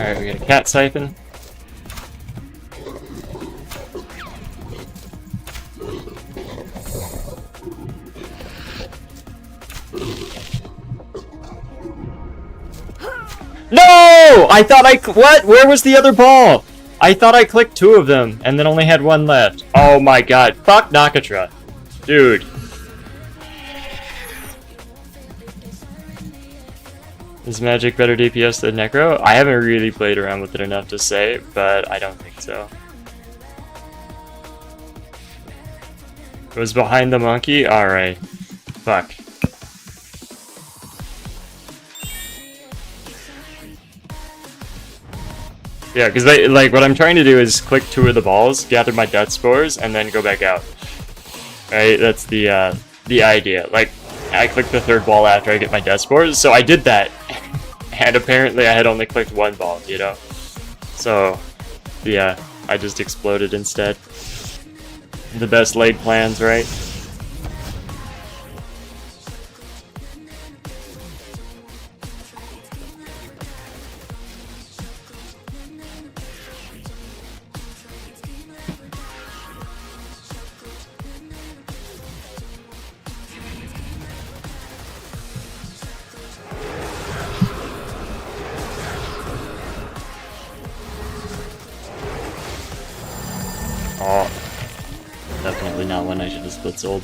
S1: Alright, we got a cat siphon. No! I thought what? Where was the other ball? I thought I clicked 2 of them and then only had 1 left. Oh my god. Fuck Nakatra. Dude. Is Magic better DPS than Necro? I haven't really played around with it enough to say, but I don't think so. It was behind the monkey? Alright. Fuck. Yeah, because like what I'm trying to do is click 2 of the balls, gather my death spores, and then go back out. Right? That's the idea. Like, I click the 3rd ball after I get my death spores, so I did that. And apparently I had only clicked 1 ball, you know? So, Yeah, I just exploded instead. The best laid plans, right? Oh, definitely not one I should have split sold.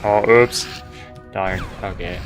S1: Oh, oops. Darn. Okay.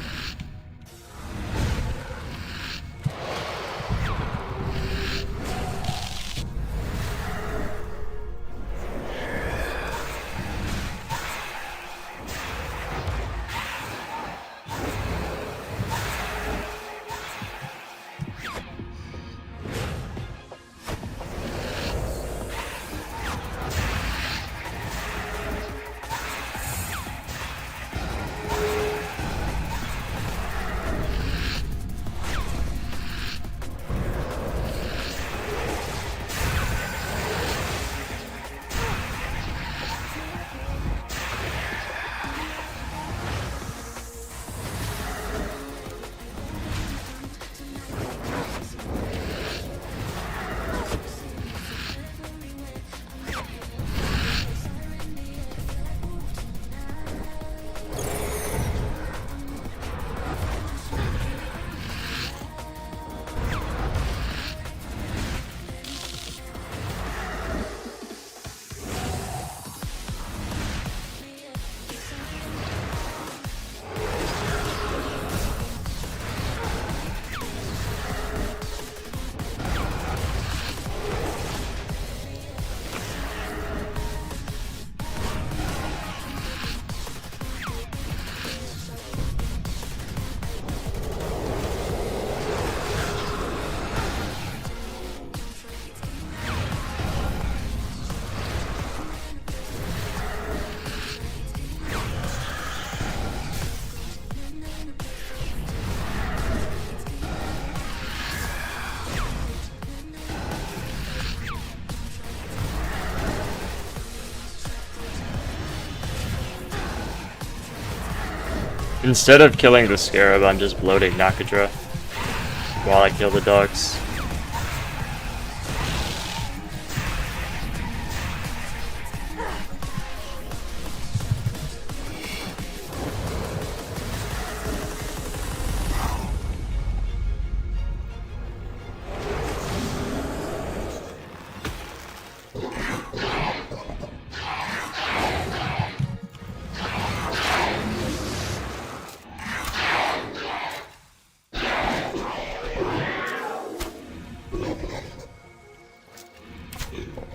S1: Instead of killing the scarab, I'm just bloating Nakadra while I kill the dogs.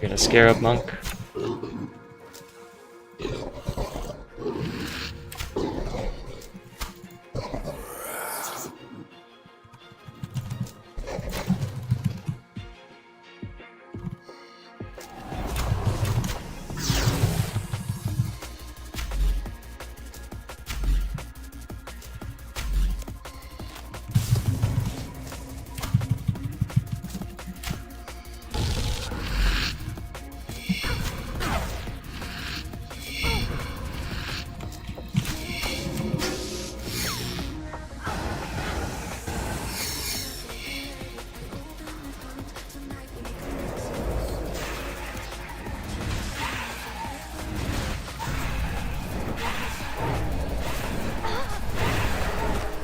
S1: Gonna scarab monk.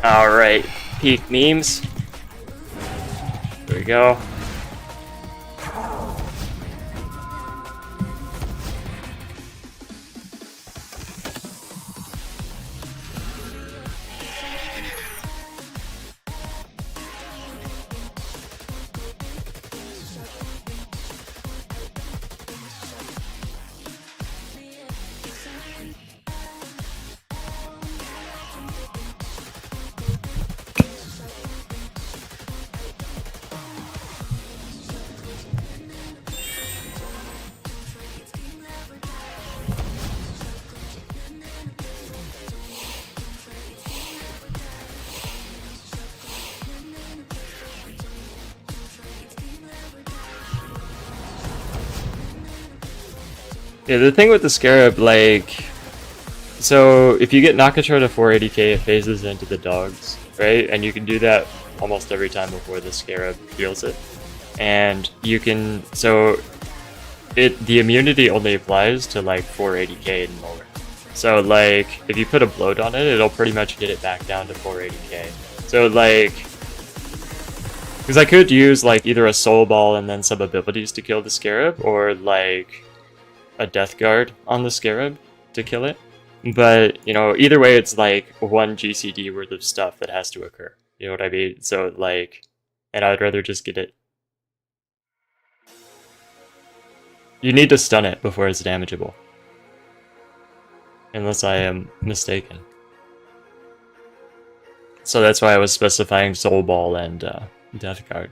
S1: Alright, peak memes. There we go. Yeah, the thing with the Scarab, like, so if you get knock control to 480k, it phases into the dogs, right? And you can do that almost every time before the Scarab heals it. And you can, so the immunity only applies to like 480k and lower. So like, if you put a bloat on it, it'll pretty much get it back down to 480k. So like, because I could use like either a soul ball and then some abilities to kill the Scarab, or like a death guard on the Scarab to kill it. But, you know, either way, it's like 1 GCD worth of stuff that has to occur. You know what I mean? So like, and I'd rather just get it. You need to stun it before it's damageable. Unless I am mistaken. So that's why I was specifying Soul Ball and Death Guard.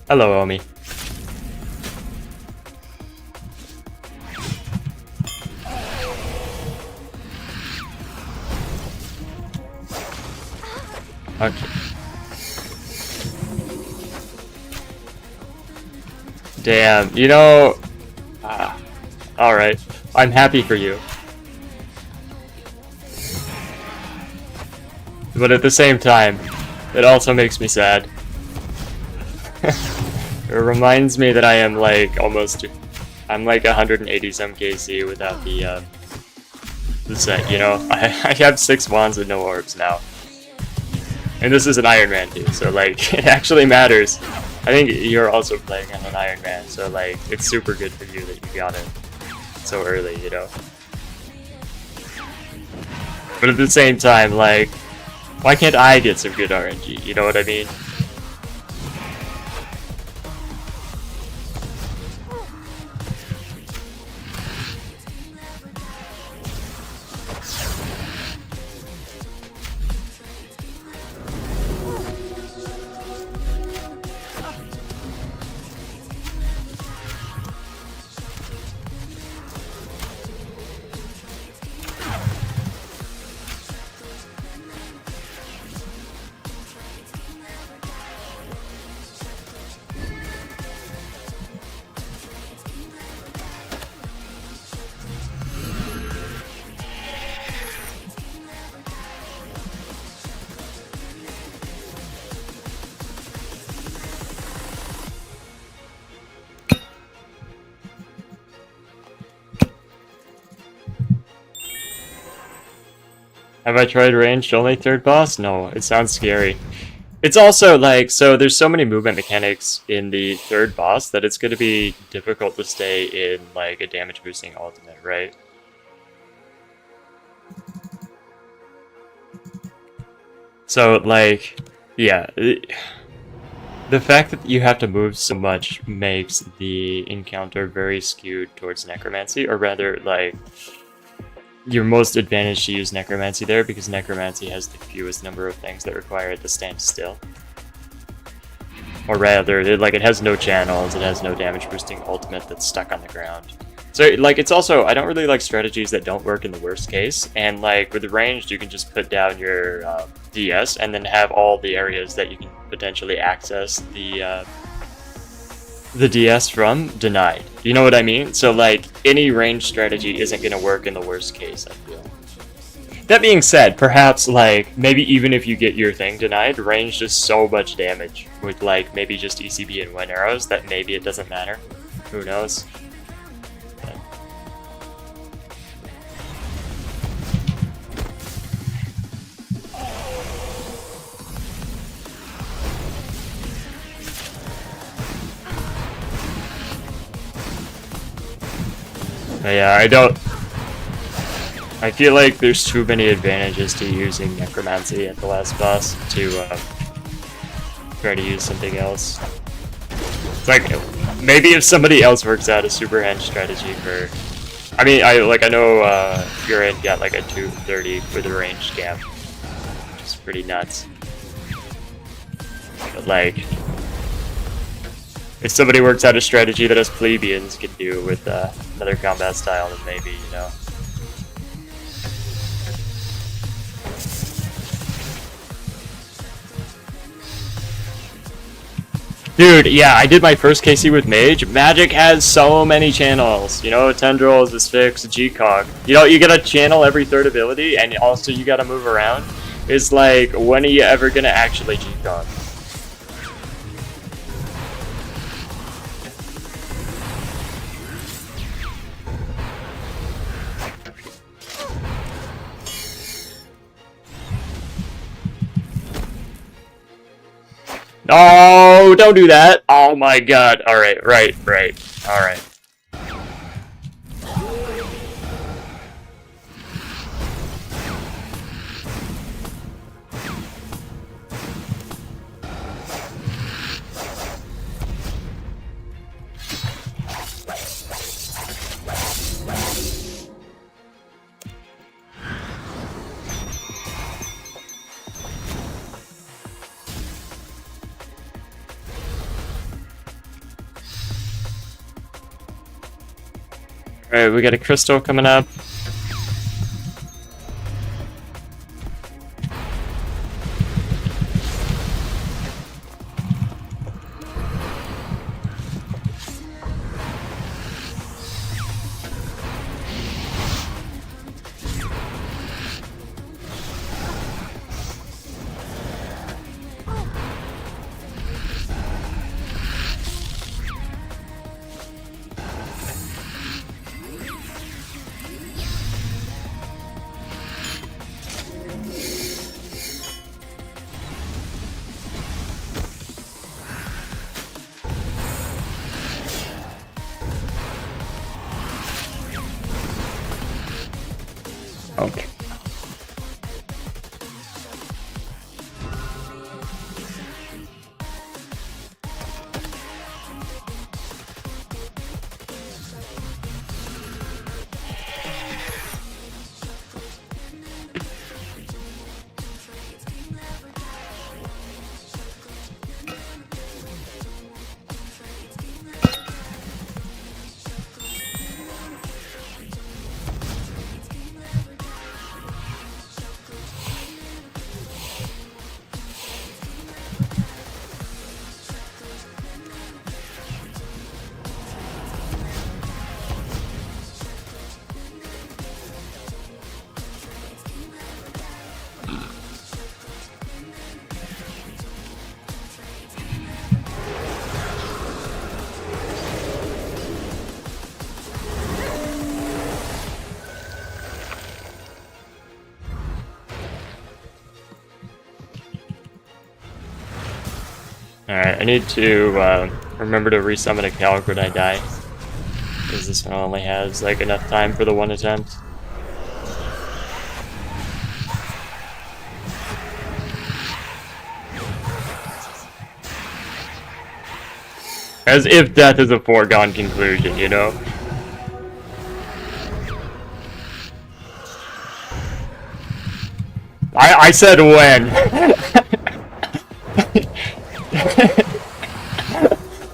S1: Hello, Omi. Okay. Damn, you know... alright. I'm happy for you. But at the same time, it also makes me sad. It reminds me that I am like almost... I'm like 180 some KC without the set, you know? I have 6 wands and no orbs now. And this is an Iron Man too, so like, it actually matters. I think you're also playing on an Iron Man, so like, it's super good for you that you got it so early, you know? But at the same time, like, why can't I get some good RNG, you know what I mean? Have I tried ranged only third boss? No, it sounds scary. It's also like, so there's so many movement mechanics in the third boss that it's going to be difficult to stay in like a damage boosting ultimate, right? So like, yeah, the fact that you have to move so much makes the encounter very skewed towards necromancy, or rather like, you're most advantaged to use necromancy there because necromancy has the fewest number of things that require it to stand still. Or rather, it has no channels, it has no damage boosting ultimate that's stuck on the ground. So like, it's also, I don't really like strategies that don't work in the worst case, and like with the ranged you can just put down your DS and then have all the areas that you can potentially access the DS from denied. You know what I mean? So like, any range strategy isn't going to work in the worst case, I feel. That being said, perhaps like, maybe even if you get your thing denied, range does so much damage with like, maybe just ECB and wind arrows that maybe it doesn't matter. Who knows? Yeah, I feel like there's too many advantages to using necromancy at the last boss to try to use something else. It's like, maybe if somebody else works out a super henge strategy for... I mean, I know Furin got like a 230 with a ranged gap, which is pretty nuts. But like... If somebody works out a strategy that us plebeians could do with another combat style, then maybe, you know. Dude, yeah, I did my first KC with Mage. Magic has so many channels. You know, Tendrils, Asphyx, G-Cog. You know, you get a channel every third ability, and also you gotta move around. It's like, when are you ever gonna actually G-Cog? No, don't do that. Oh my god. Alright, right. Alright. Alright, we got a crystal coming up. Okay. Alright, I need to remember to resummon a calc when I die. Because this one only has like enough time for the one attempt. As if death is a foregone conclusion, you know? I said when!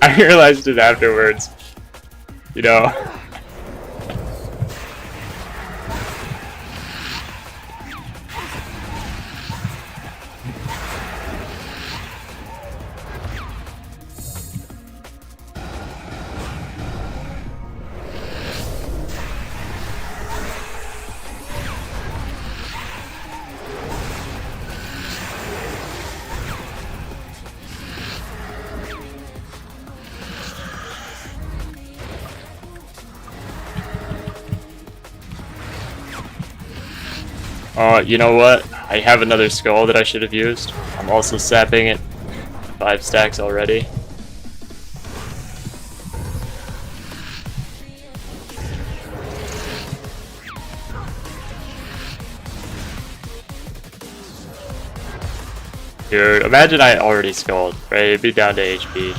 S1: I realized it afterwards. You know? You know what? I have another skull that I should have used. I'm also sapping it 5 stacks already. Dude, imagine I already skulled, right? It'd be down to HP.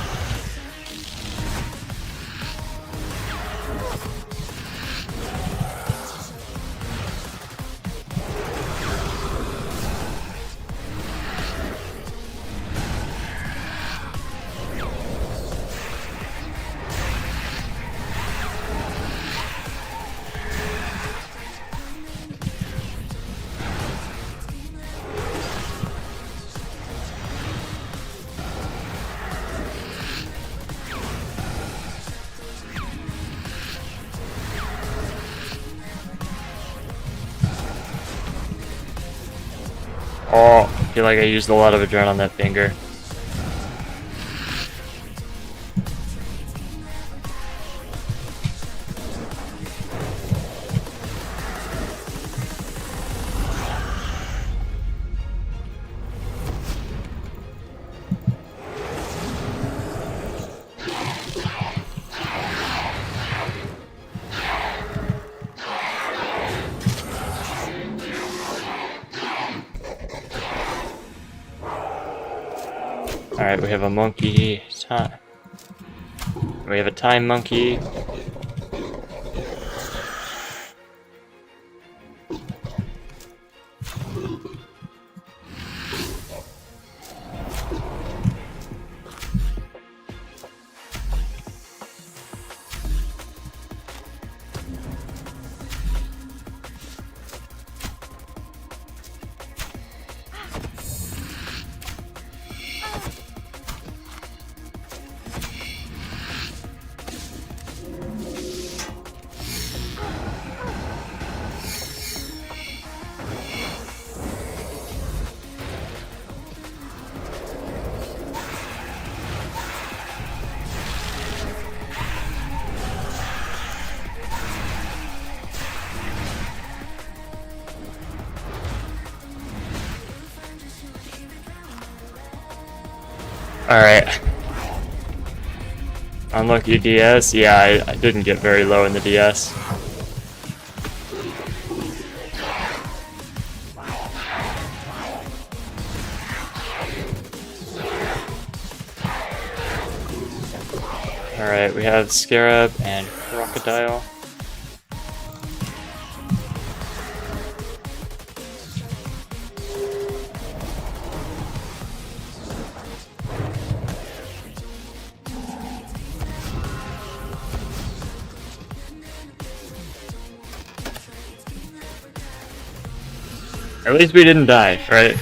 S1: Oh, I feel like I used a lot of adrenaline on that finger. Alright, we have a monkey time. We have a time monkey. Alright. Unlucky DS. Yeah, I didn't get very low in the DS. Alright, we have Scarab and Crocodile. At least we didn't die, right?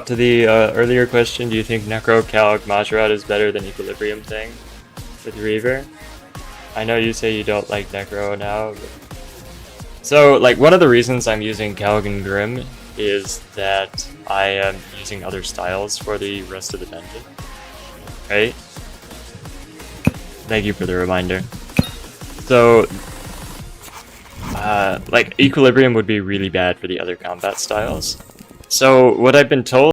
S1: To the earlier question, do you think Necro, Calc, Majorat is better than Equilibrium thing with Reaver? I know you say you don't like Necro now. So, like, one of the reasons I'm using Calc and Grim is that I am using other styles for the rest of the dungeon. Right? Thank you for the reminder. So, like, Equilibrium would be really bad for the other combat styles. So, what I've been told